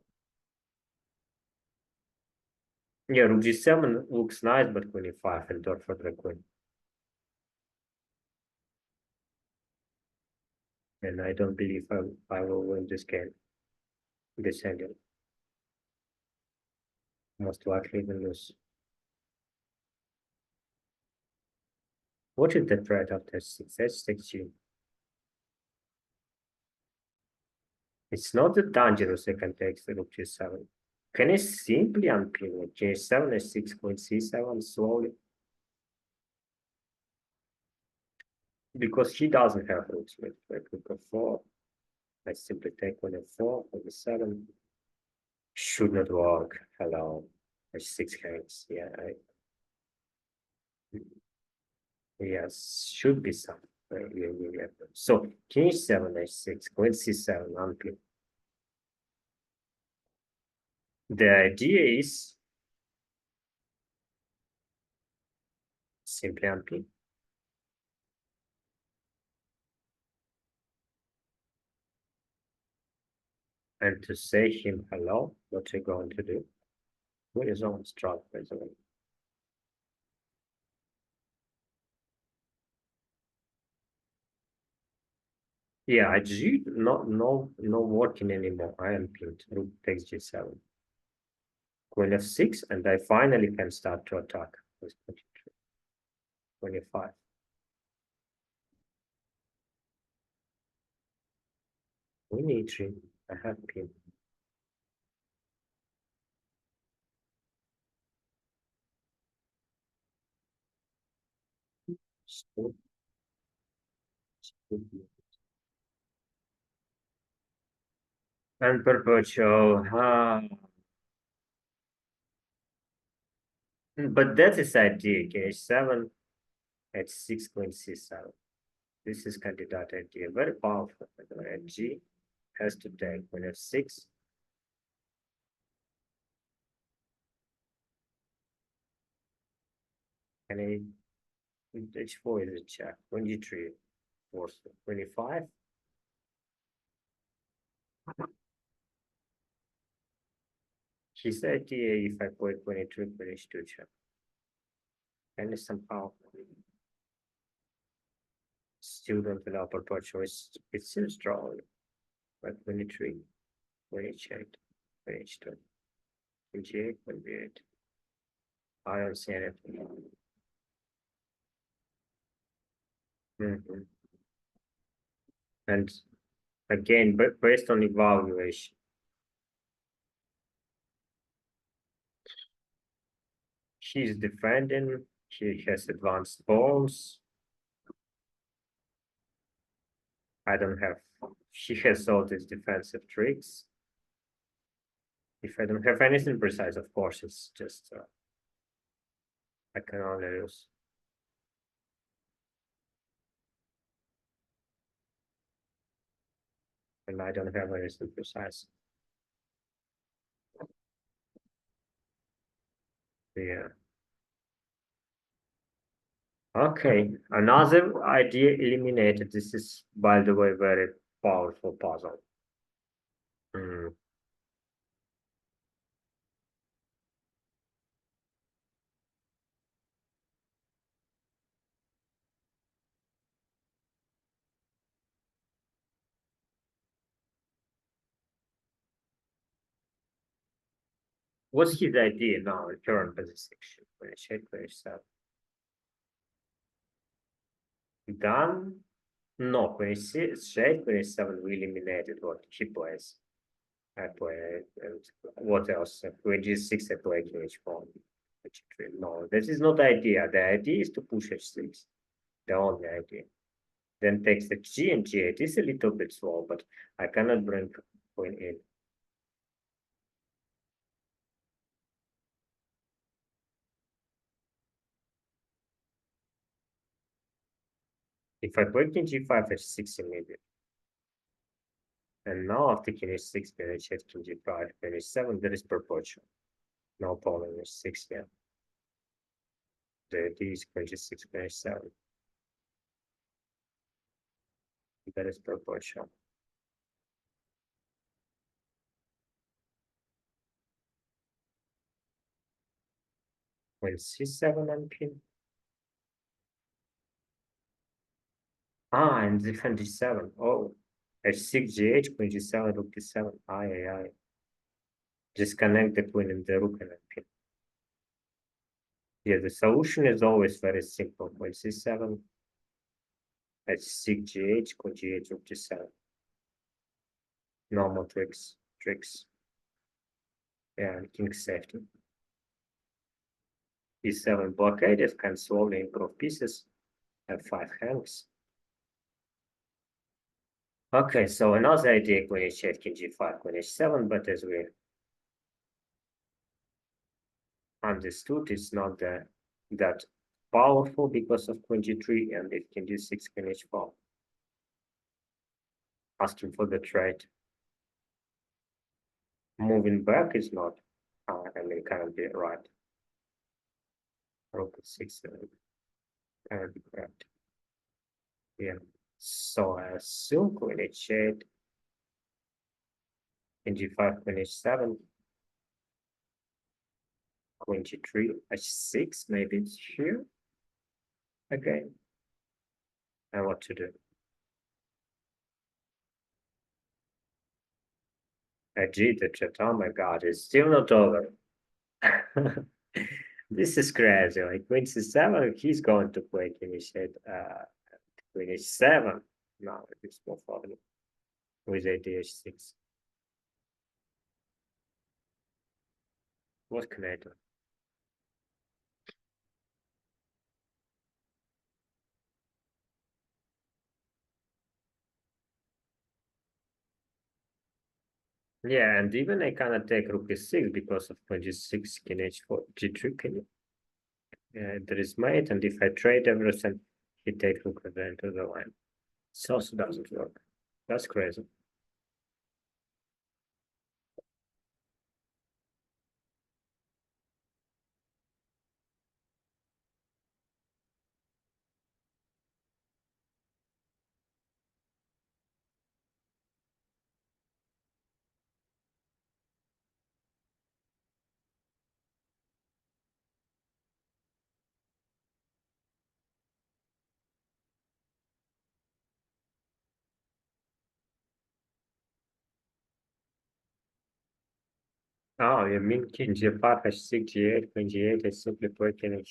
Yeah, rook g7 looks nice, but queen e5 and dot for the queen. And I don't believe I will win this game. This angle. Most likely even lose. What is the threat of h6? h6g. It's not that dangerous. I can take the rook g7. Can I simply unpin it? J7, h6, queen c7 slowly? Because he doesn't have roots with rook f4. I simply take queen f4, queen e7. Should not work. Hello. h6 hangs. Yeah, yes, should be some. Yeah. So king e7, h6, queen c7, unpin. The idea is simply unpin. And to say him hello, what you're going to do? What is on struck, by the way? Yeah, I G no working anymore. I am pinned. Rook takes G7. Queen F6, and I finally can start to attack with 25. Queen E3. I have pinned. Still, still. And perpetual. But that is idea. H7, H6, Queen C7. This is candidate idea. Very powerful. At G has to take Queen F6. And H4 is a check. Queen G3, force 25. His idea if I play 22, Queen H2 check. And somehow still don't allow perpetual. It seems strong. But 23, Queen H8, Queen H2, Queen G8, Queen B8. I don't see anything. And again, but based on evaluation, he's defending, he has advanced pawns. I don't have, he has all these defensive tricks. If I don't have anything precise, of course, it's just, I can only lose. And I don't have anything precise. Yeah. Okay, another idea eliminated. This is, by the way, very powerful puzzle. Mm. What's his idea now in current position? When I check for yourself. Done? No, when you see check, when 7, we eliminated what he plays. I play, and what else? When G6, I play King H4. H3. No, this is not the idea. The idea is to push H6. The only idea. Then takes the G and G8 is a little bit slow, but I cannot bring queen in. If I play King G5, H6 immediate. And now after King H6, King H8, King G5, King H7, there is proportion. No pawn in H6 yet. The idea is Queen G6, Queen H7. That is proportion. Queen C7 and pin. Ah, and defend G7. Oh, H6, G8, Queen G7, Rook D7. Aye, aye, aye. Just connect the queen and the rook and the pin. Yeah, the solution is always very simple. Queen C7, H6, G8, Queen G8, Rook G7. Normal tricks. Yeah, and king safety. E7 blockade can slowly improve pieces. F5 hangs. Okay, so another idea, Queen H8, King G5, Queen H7, but as we understood, it's not that powerful because of Queen G3 and if King G6, Queen H4. Asking for the trade. Moving back is not, I mean, cannot be right. Rook E6 cannot be correct. Yeah. So I assume Queen H8, King G5, Queen H7, Queen G3, H6, maybe it's here again. And what to do? I G the chat. Oh my god, it's still not over. This is crazy. Like Queen C7, he's going to play King H8, Queen H7. No, it's more funny with ADH6. What can I do? Yeah, and even I cannot take Rook E6 because of Queen G6, King H4, G3, King. Yeah, there is mate, and if I trade everything, he takes Rook into the line. It also doesn't work. That's crazy. Oh, you mean King G5, H6, G8, Queen G8 is simply play King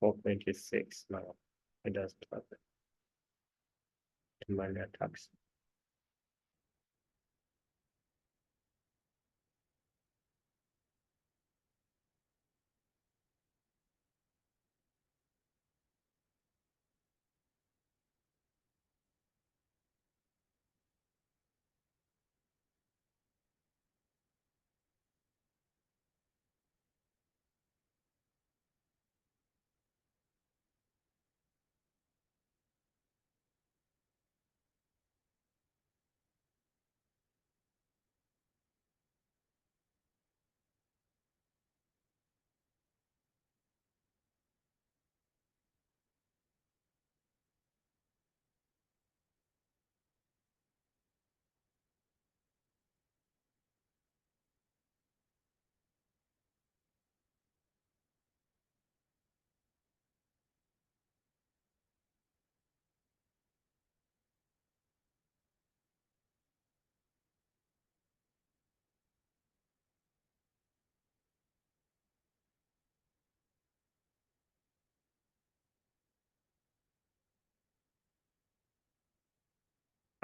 H4, Queen G6. No, it doesn't work. Too many attacks.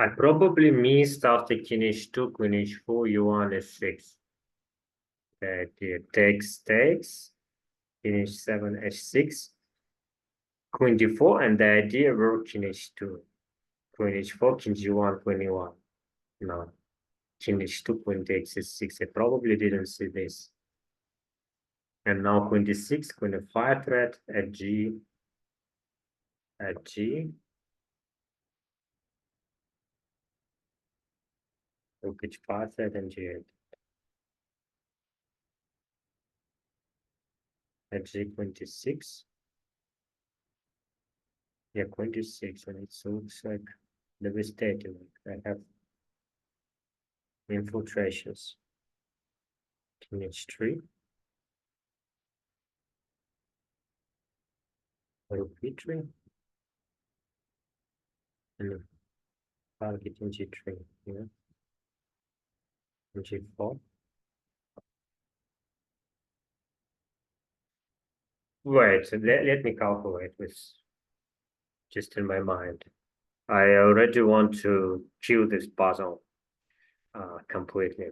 I probably missed after king h2, queen h4, u1 h6. The idea takes, king h7, h6, queen d4, and the idea were king h2, queen h4, king g1, queen e1. No, king h2, queen takes h6. I probably didn't see this. And now queen d6, queen f5 threat at g, at g. Rook h5 threat and g8. At g, queen d6. Yeah, queen d6, and it looks like devastating. I have infiltrations. King h3. Rook b3. And target in g3. Yeah. G4. Wait, let me calculate this just in my mind. I already want to kill this puzzle completely.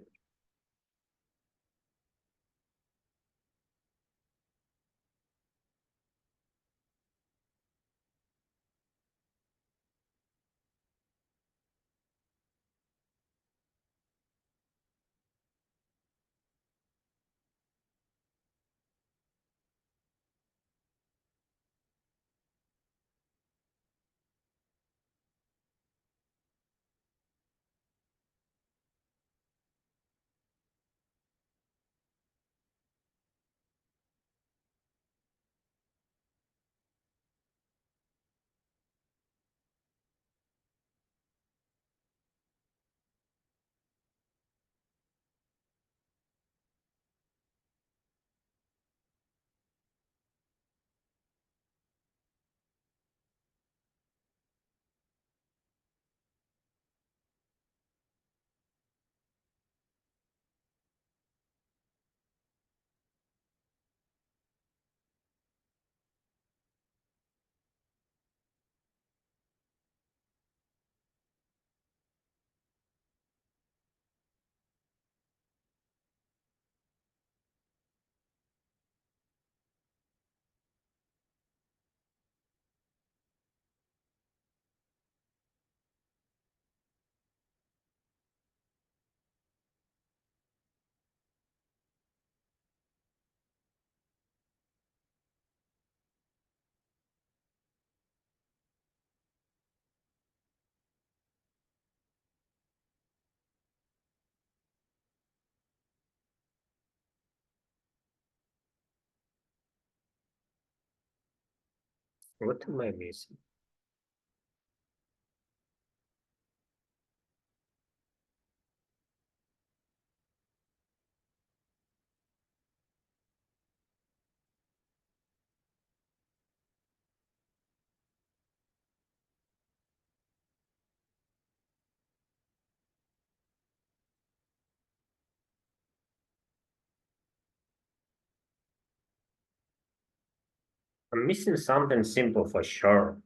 What am I missing? I'm missing something simple for sure.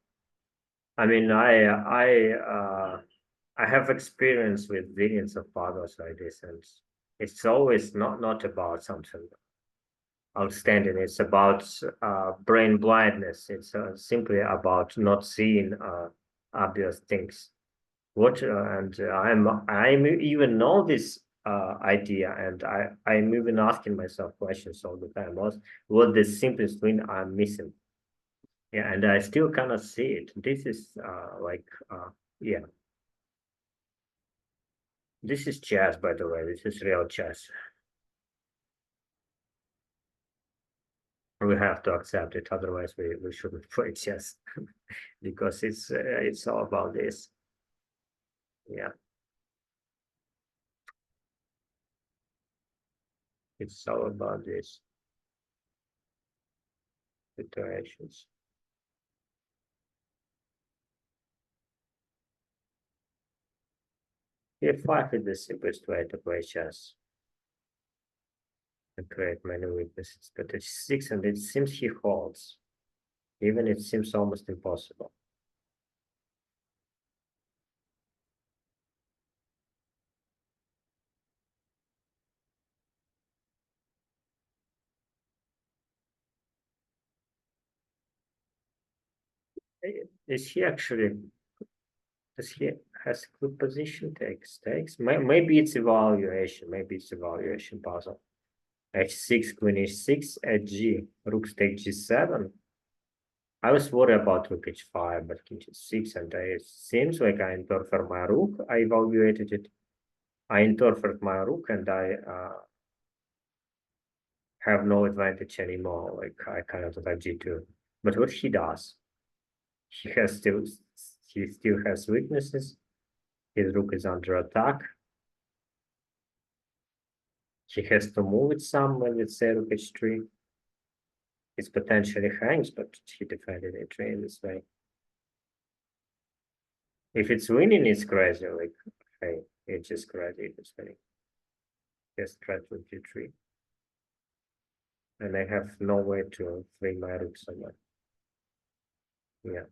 I mean, I have experience with billions of puzzles like this, and it's always not about something outstanding. It's about brain blindness. It's simply about not seeing obvious things. What and I'm even know this idea, and I'm even asking myself questions all the time. What the simplest thing I'm missing? Yeah, and I still cannot see it. This is yeah. This is chess, by the way. This is real chess. We have to accept it, otherwise we shouldn't play chess because it's all about this. Yeah, it's all about this iterations. F5 is the simplest way to play chess and create many weaknesses, but it's 6 and it seems he holds. Even it seems almost impossible. Is he actually, does he has good position takes? Maybe it's evaluation puzzle. H6, queen h6, at g, rook take g7. I was worried about rook h5, but king h6, and it seems like I interfered my rook. I evaluated it. I interfered my rook, and I have no advantage anymore. Like I cannot attack g2. But what he does, he still has weaknesses. His rook is under attack. He has to move it some when it's rook h3. It's potentially hangs, but he defended it in this way. If it's winning, it's crazy. Like, hey, it's just crazy if it's winning. Just try to g3. And I have no way to free my rook somewhere. Yeah.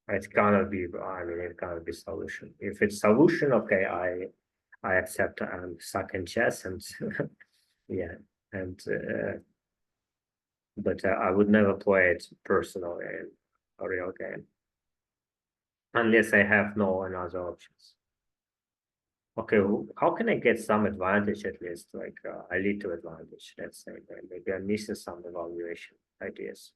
It cannot be, I mean, it cannot be solution. If it's solution, okay, I accept and suck in chess and yeah. And but I would never play it personally in a real game. Unless I have no another options. Okay, how can I get some advantage at least, like a little advantage, let's say, maybe I'm missing some evaluation ideas.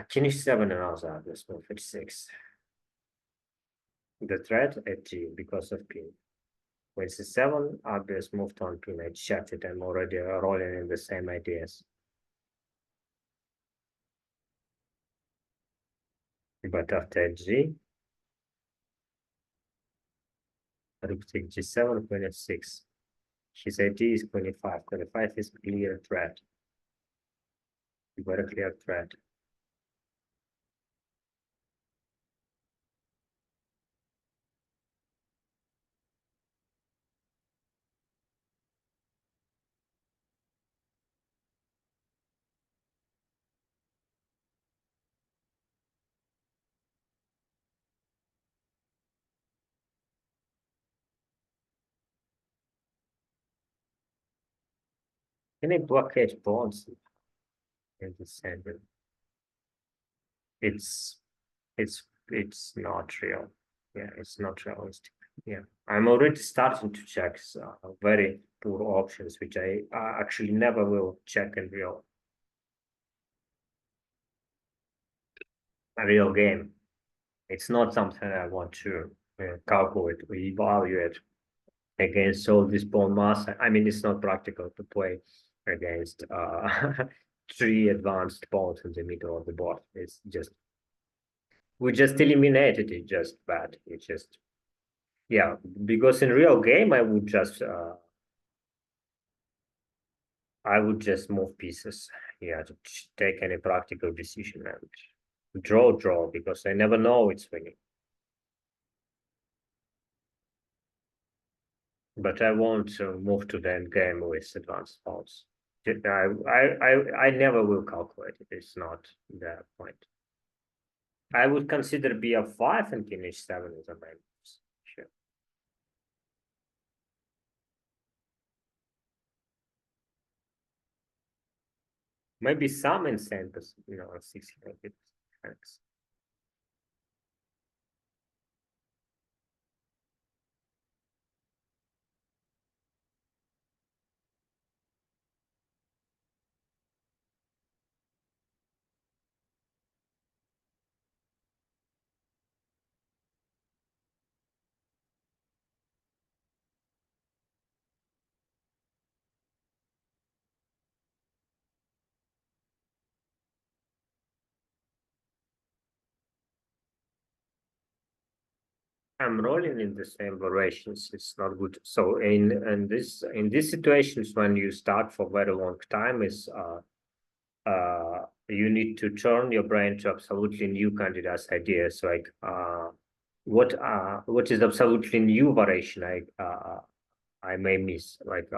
King h7 and also let's move h6. The threat at g because of pin. When c7, obvious moved on pin, I checked it, I'm already rolling in the same ideas. But after g, rook take g7, queen f6. His idea is queen e5. Queen e5 is clear threat. Very clear threat. Can I blockade pawns in the center? It's not real. Yeah, it's not realistic. Yeah, I'm already starting to check very poor options, which I actually never will check in a real game. It's not something I want to calculate or evaluate against all this pawn mass. I mean, it's not practical to play against three advanced pawns in the middle of the board. It's just we just eliminated it just bad. It's just yeah, because in real game I would just move pieces. Yeah, to take any practical decision and draw because I never know it's winning. But I won't move to the end game with advanced pawns. I never will calculate it. It's not the point. I would consider bf5 and king h7 as a main. Sure. Maybe some insane, but 600 bits. I'm rolling in the same variations. It's not good. So in these situations, when you start for very long time, is you need to turn your brain to absolutely new candidates ideas. Like what is absolutely new variation I may miss. Like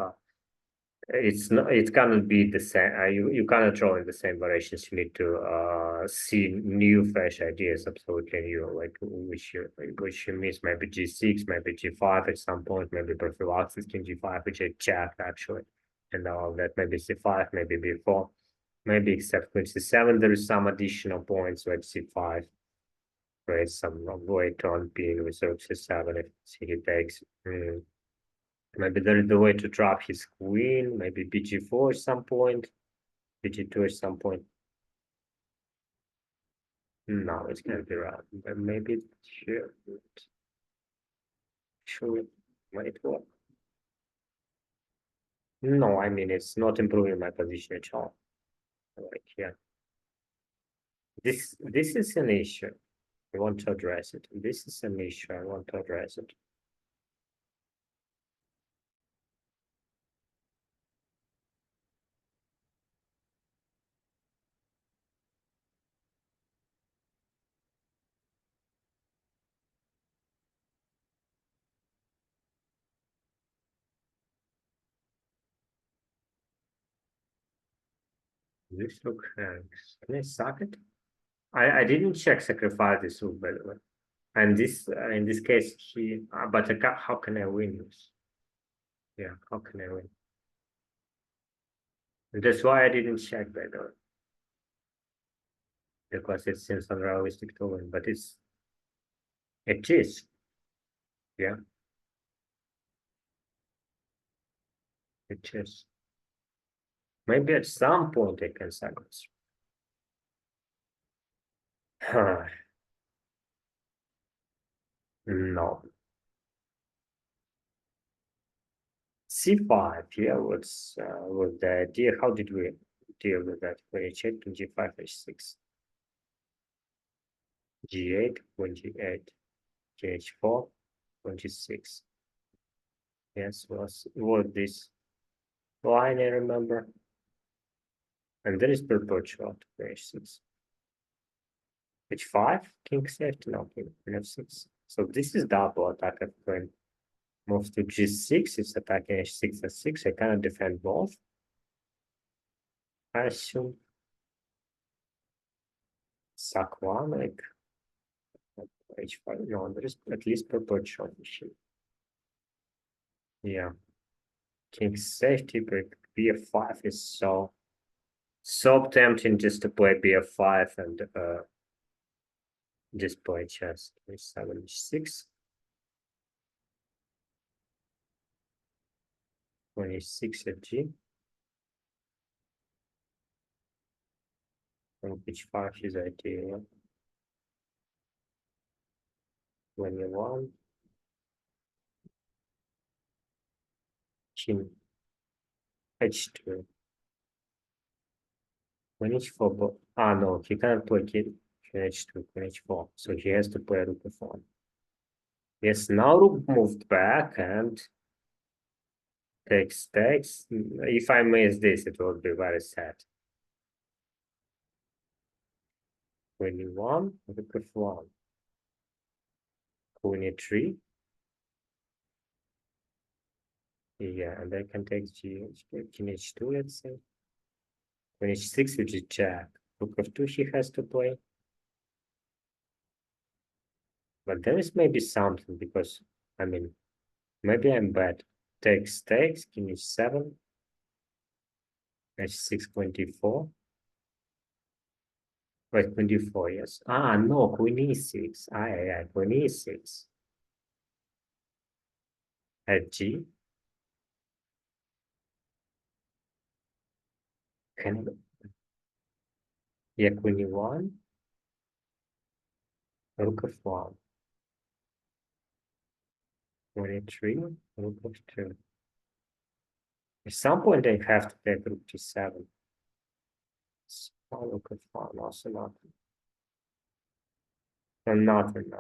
it's not, it cannot be the same. You cannot draw in the same variations. You need to see new fresh ideas, absolutely new, like which you miss. Maybe g6, maybe g5 at some point, maybe prophylaxis in g5, which I checked actually, and all that. Maybe c5, maybe b4. Maybe except queen c7, there is some additional points like c5. Right, some way to unpeel with rook c7 if he takes. Maybe there is the way to drop his queen, maybe bg4 at some point, bg2 at some point. No, it's gonna be right. But maybe it should wait what? No, I mean it's not improving my position at all. Like yeah. This is an issue. I want to address it. This is an issue. I want to address it. This look hangs. Can I suck it? I didn't check sacrifice this rook by the way. And this in this case he but how can I win this? Yeah, how can I win? And that's why I didn't check by the way. Because it seems unrealistic to win, but it is. Yeah. It is. Maybe at some point I can sacrifice. No. C5, yeah, what's with the idea? How did we deal with that? When you check to G5, H6, G8, when G8, GH4, when G6. Yes, was this line I remember. And there is perpetual to H6. H5, king safety, no, king F6. So this is double attack of queen. Moves to G6, it's attacking H6 and 6. I cannot defend both. I assume sack one, like H5. No, there is at least perpetual issue. Yeah. King safety, but BF5 is so tempting just to play BF5 and just play chess. H7, H6. 26 at G. And H5 is ideal. 21. King H2. When H4, no, he cannot play King H2, Queen H4. So he has to play Rook F1. Yes, now Rook moved back and takes. If I miss this, it will be very sad. 21, Rook F1. Queen E3. Yeah, and I can take King H2, let's say. Queen H6, which is jack. Rook F2 he has to play. But there is maybe something because, I mean, maybe I'm bad. Takes, King H7. H6, 24. Wait, 24, yes. No, Queen E6. Yeah, Queen E6. At G. Can yeah, Queen E1. Rook F1. Queen E3. Rook F2. At some point I have to take Rook G7. Rook F1, also nothing. And nothing.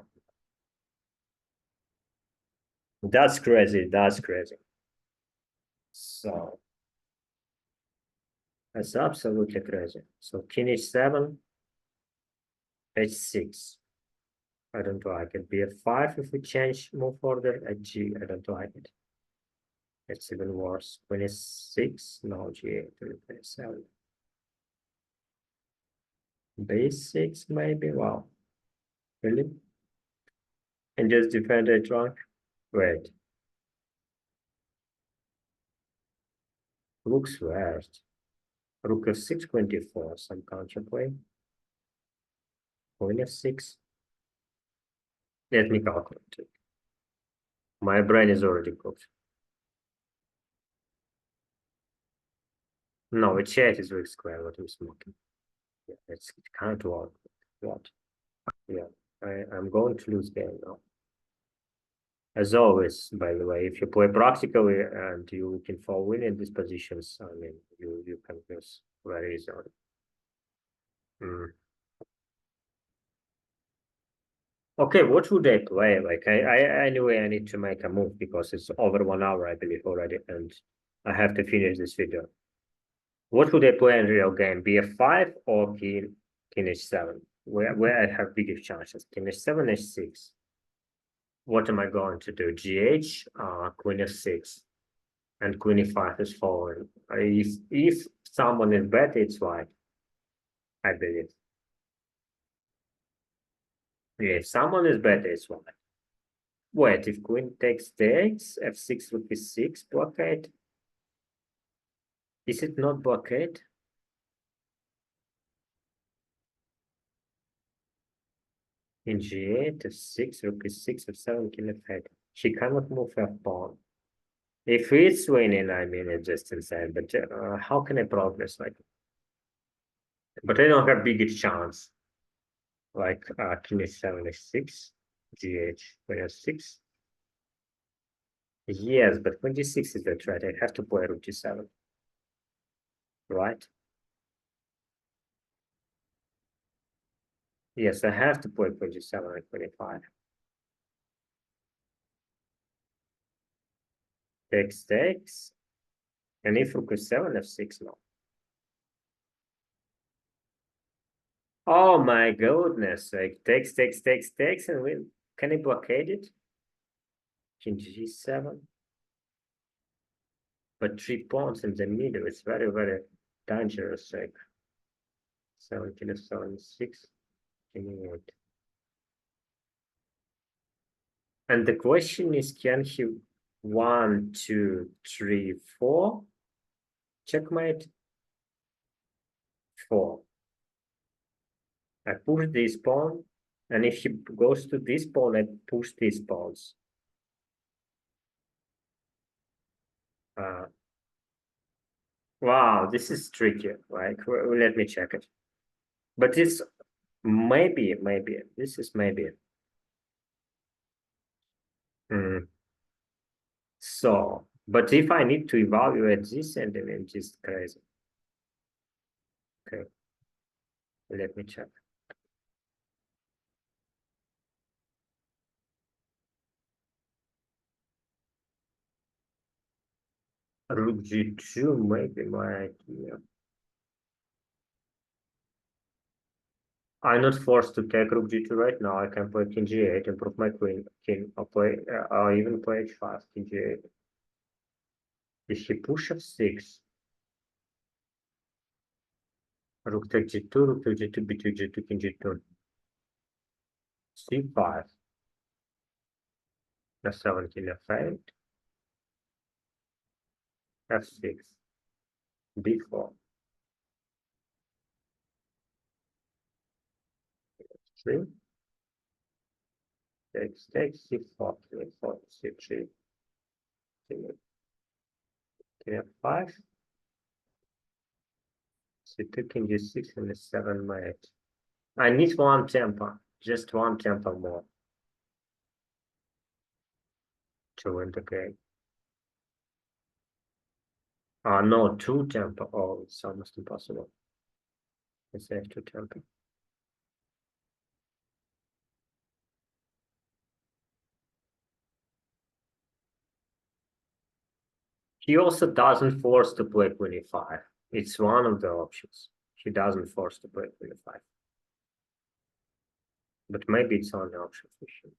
That's crazy. That's crazy. So that's absolutely crazy. So King H7, H6. I don't like it. BF5 if we change move order at G. I don't like it. It's even worse. 26, no G8, 27. B6 maybe. Wow. Really? And just defend a trunk? Wait. Looks worst. Rook f6, queen d4, some counterplay. Queen f6. Let me calculate it. My brain is already cooked. No, it's chat is weak square, what I'm smoking. Yeah, it's kind of odd. What? Yeah, I'm going to lose game now. As always, by the way, if you play practically and you're looking for winning these positions, I mean, you can lose very easily. Mm. Okay, what would I play? Like, anyway, I need to make a move because it's over 1 hour, I believe, already, and I have to finish this video. What would I play in real game? BF5 or king h7? Where I have bigger chances? King h7, h6. What am I going to do? GH, queen f6, and queen e5 is falling. If someone is better, it's white, I believe. Yeah, if someone is better, it's white. Wait, if queen takes takes, f6 would be 6 blockade. Is it not blockade? In g8, f6, rook e6, f7, king f8. She cannot move her pawn. If it's winning, I mean, it's just insane. But how can I progress like? But I don't have big chance. Like king h7, h6, gh, queen f6. Yes, but queen g6 is the threat. I have to play rook g7, right? Yes, I have to play queen g7 and queen e5. Takes, takes. And if rook e7, f6, no. Oh my goodness, like takes, takes, takes, takes, and we can I blockade it? King g7. But 3 pawns in the middle is very, very dangerous. Like 17 of 7, 6, king 8. And the question is, can he 1, 2, 3, 4? Checkmate. 4. I push this pawn, and if he goes to this pawn, I push these pawns. Wow, this is tricky. Like, let me check it. But it's maybe this is maybe. Mm. So, but if I need to evaluate this element, it's crazy. Okay, let me check. Rook g2 maybe my idea. I'm not forced to take rook g2 right now. I can play king g8, improve my queen. King. I'll even play h5, king g8. If he push f6, rook take g2, rook take g2, b2, g2, king g2, c5, f7, king f8, f6, b4, 3, takes, takes, c4, c4, c3, king f5, c2, king g6, and a 7 mate. I need one tempo, just one tempo more to win the game. No, two tempo. Oh, it's almost impossible. Let's have two tempo. He also doesn't force to play 25. It's one of the options. He doesn't force to play 25. But maybe it's only option for sure.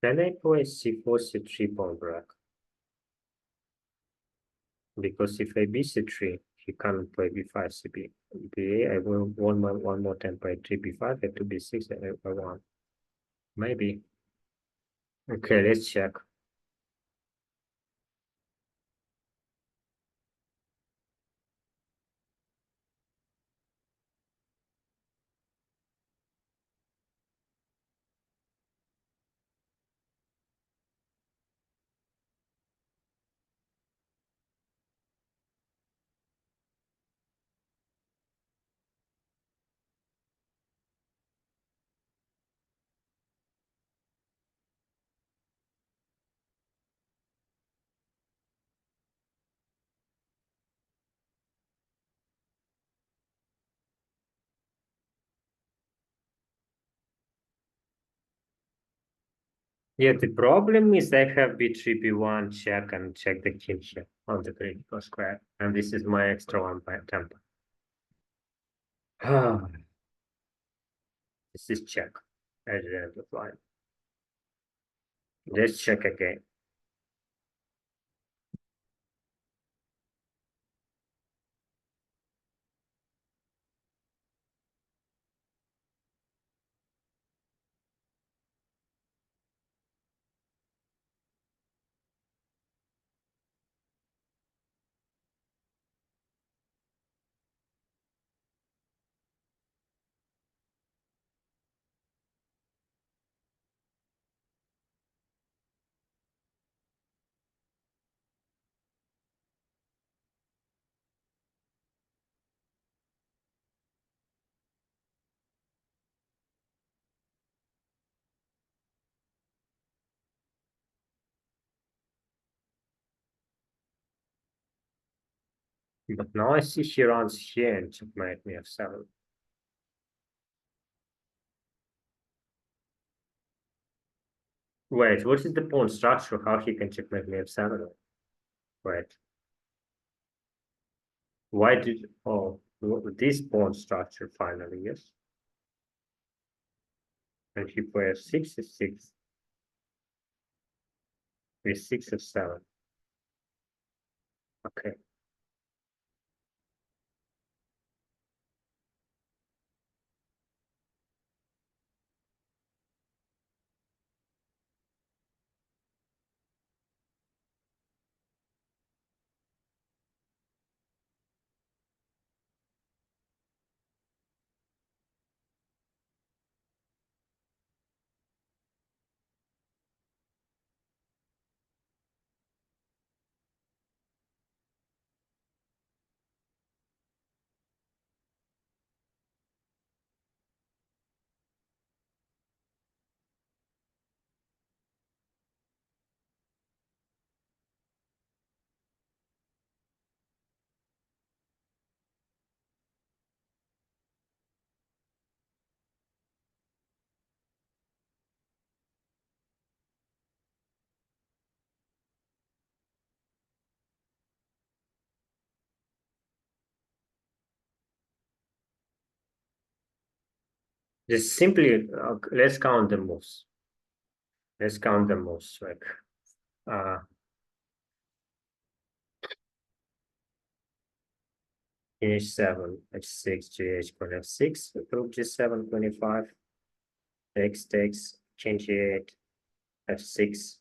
Can I play c4, c3 pawn break? Because if I b3, he can't play b5, cb. I will one more time play 3 b5, and 2 b6, and I won. Maybe. Okay, let's check. Yeah, the problem is I have b3, b1 check and check the king here on the critical square. And this is my extra one by tempo. This is check at the end of line. Let's check again. But now I see he runs here and checkmate me f7. Wait, what is the pawn structure? How he can checkmate me f7? Wait. Why did this pawn structure finally, yes? And he plays 6 is 6 with 6 of 7. Okay. Just simply let's count the moves. Let's count the moves. Like h7, h6, gh, queen f6, rook g7, 25, takes, king g8, f6,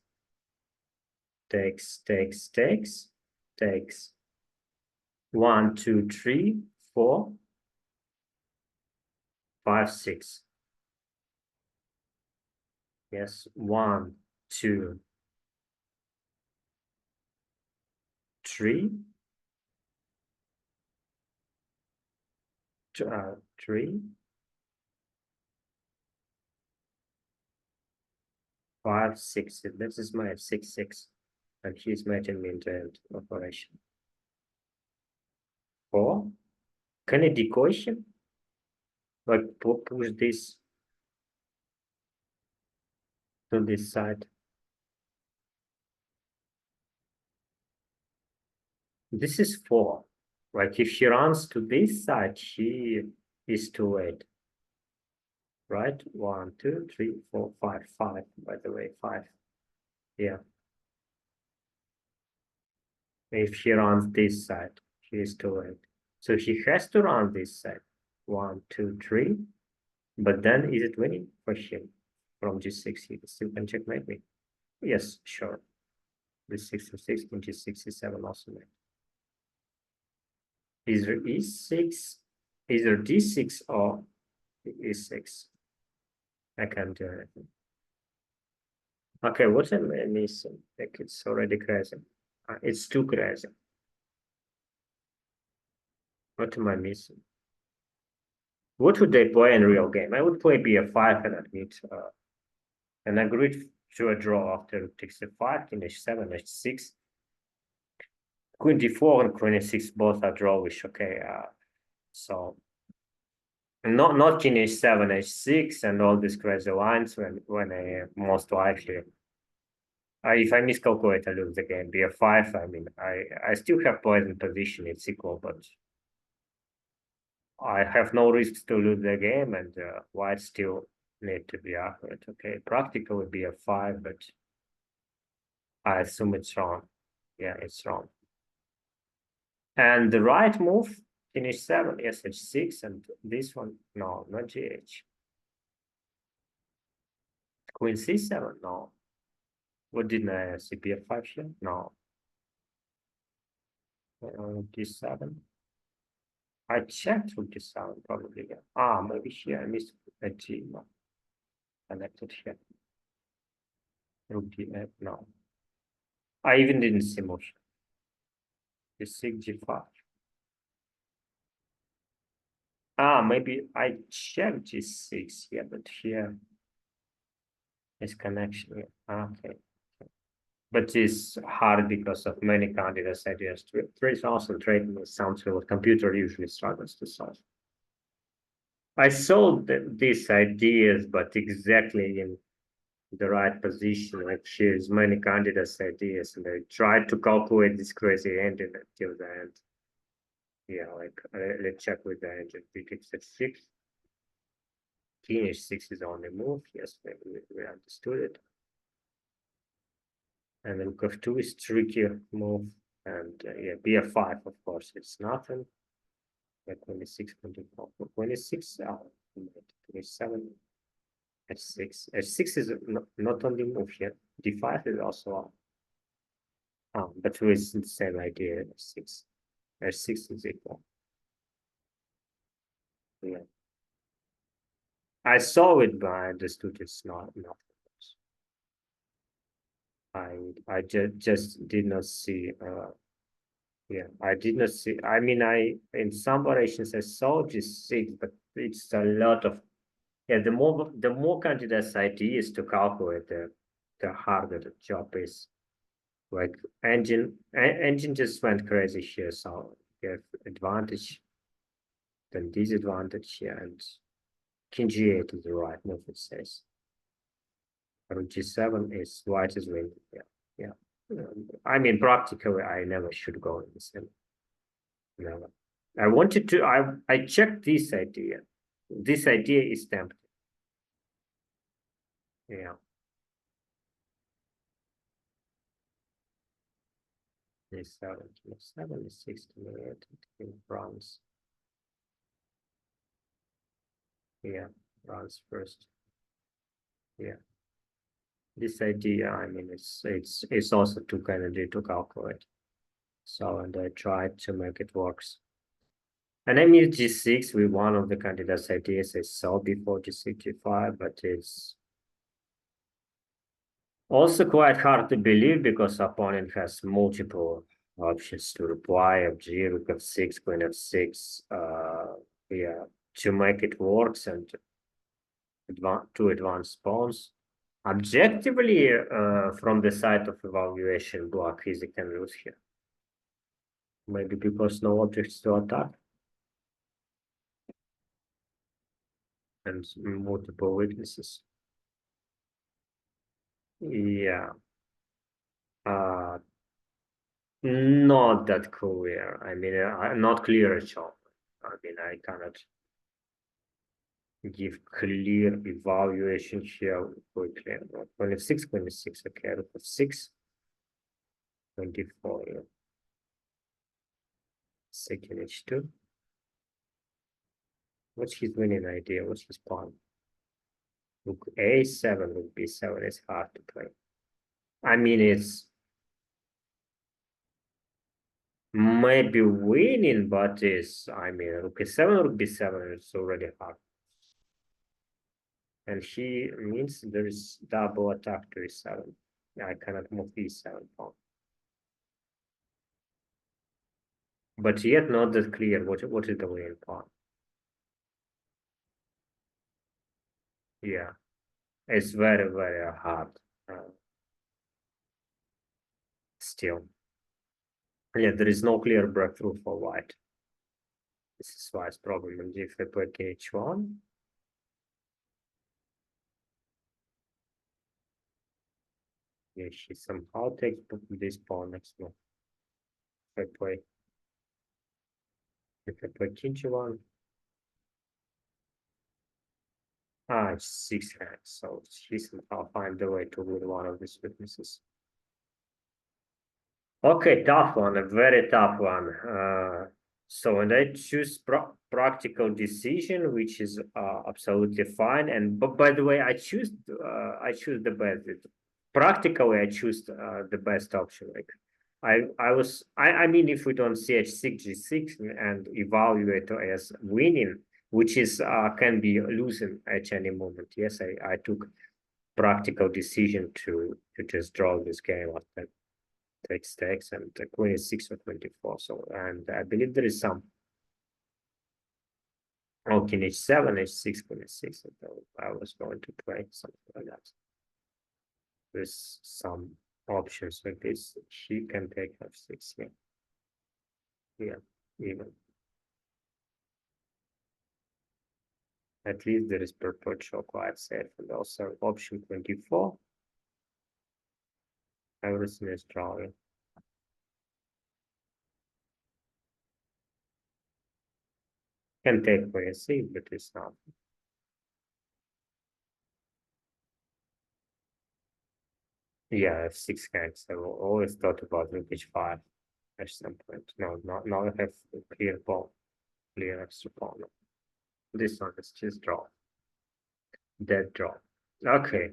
takes. 1, 2, 3, 4, 5, 6. Yes, 1, 2, 3, 3, 5, 6. This is my 6, 6. And he's making me into end operation. 4. Can I decoy him? Like push this to this side. This is 4. Like if he runs to this side, he is too late. right? 1, 2, 3, 4, 5, 5, by the way, 5. Yeah. If he runs this side, he is too late. So he has to run this side. 1, 2, 3. But then is it winning for him? From G6, he still can checkmate me. Yes, sure. B6 to 6, king G6, C7 also mate. Either E6, either D6 or E6. I can't do anything. Okay, what am I missing? Like it's already crazy. It's too crazy. What am I missing? What would they play in real game? I would play B5 and admit and agreed to a draw after rook takes f5, king h7, h6. Queen d4 and queen h6 both are drawish. Okay, so not king h7, h6, and all these crazy lines when I most likely. If I miscalculate, I lose the game. B5. I mean, I still have poison position. It's equal, but I have no risks to lose the game, and white still need to be accurate. Okay, practically B5, but I assume it's wrong. Yeah, it's wrong. And the right move, king h7, yes, h6, and this one, no, not gh. Queen c7, no. What didn't I see? B5 here? No. D7. I checked with D7 probably. Yeah. Maybe here I missed a G. No. Connected here. Rook D8. No. I even didn't see motion. D6, G5. Maybe I checked G6 here, but here is connection. Yeah. Okay. But it's hard because of many candidates ideas. 3000 trading is something what computer usually struggles to solve. I saw these ideas, but exactly in the right position. Like here's many candidates' ideas, and I tried to calculate this crazy ending until the end. Yeah, like let's check with the engine. Bishop h6. King h6 is on the move. Yes, we understood it. And then rook f2 is tricky move. And yeah, b5, of course, it's nothing. Yeah, 26, 24, 26, 27, h6. h6 is not on the move yet. d5 is also on. But with the same idea, h6. h6 is equal. Yeah. I saw it, but I understood it's not enough. I just did not see yeah, I did not see. I mean, I in some variations I saw G6, but it's a lot of yeah. The more candidates ideas to calculate, the harder the job is. Like engine just went crazy here, so you have advantage, then disadvantage here, and king g8 is the right move. It says. Rook g7 is white is winning. Yeah. I mean, practically, I never should go in this. Never. I wanted to. I checked this idea. This idea is tempting. Yeah. A7, A7 is 68 in France. Yeah, France first. Yeah. This idea, I mean, it's also too kind to calculate. So, and I tried to make it works. And I mean G6 with one of the candidates ideas I saw before G6, G5, but it's also quite hard to believe because opponent has multiple options to reply of G, rook f6, queen f6, yeah, to make it works and to advance pawns. Objectively, from the side of evaluation, black easy can lose here. Maybe because no objects to attack. And multiple weaknesses. Yeah. Not that clear. I mean, not clear at all. I mean, I cannot. give clear evaluation here quickly. Queen f6, queen f6, okay, rook f6, 24, yeah. Second h2. What's his winning idea? What's his pawn? Rook a7, rook b7 is hard to play. I mean, it's maybe winning, but is, I mean, rook a7, rook b7 is already hard. And he means there is double attack to e7. I cannot move e7 pawn. But yet not that clear what is the winning pawn. Yeah, it's very, very hard still. Yeah, there is no clear breakthrough for white. This is why it's problem. And if I play h1, yeah, she somehow takes this pawn next move. If I play king g1, it's 6 hands, so she somehow find the way to win one of these witnesses. Okay, tough one, a very tough one. So, and I choose practical decision, which is absolutely fine. And but by the way, I choose the best. Practically, I choose the best option. Like I mean, if we don't see h6 g6 and evaluate as winning, which is can be losing at any moment. Yes, I took practical decision to just draw this game after takes and the queen is 6 or 24. So, and I believe there is some king h7, h6, queen h6. I was going to play something like that. There's some options like this. She can take f6. Yeah, yeah, even. At least there is perpetual quite safe, and also option 24. Everything is drawing. Can take queen h6, but it's not. Yeah, f6 hangs. I always thought about rook h5 at some point. No, now I have a clear ball, clear extra pawn. This one is just draw. Dead draw. Okay.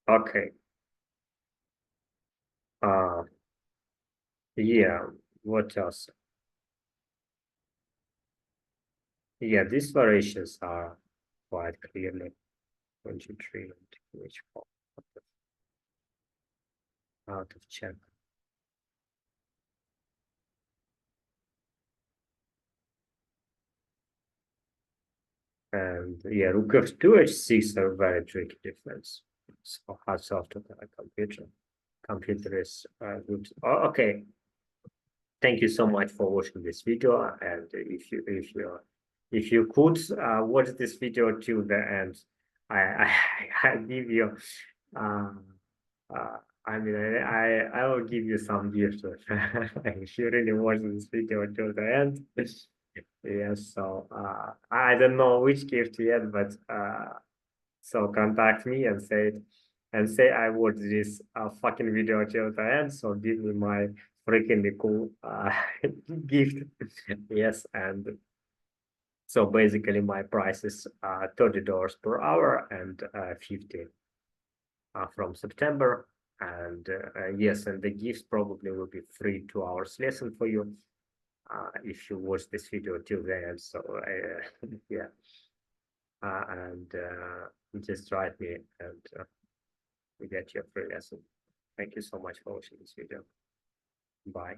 Okay. Uh yeah, what else? Yeah, these variations are quite clearly 23 and which fall out of check. And yeah, rook f2, h6 are very tricky defense. So hats off to the computer. Computer is good. Oh, okay. Thank you so much for watching this video. And if you could watch this video till the end, I give you uh, I mean I will give you some gift if you really watch this video till the end. Yes, so I don't know which gift yet, but so contact me and say I watched this fucking video till the end. So give me my freaking cool gift. Yes, and so basically my price is $30 per hour and 50 from September. And yes, and the gifts probably will be free 2 hours lesson for you if you watch this video till the end. So yeah, and just write me and you get your free lesson. Thank you so much for watching this video. Bye.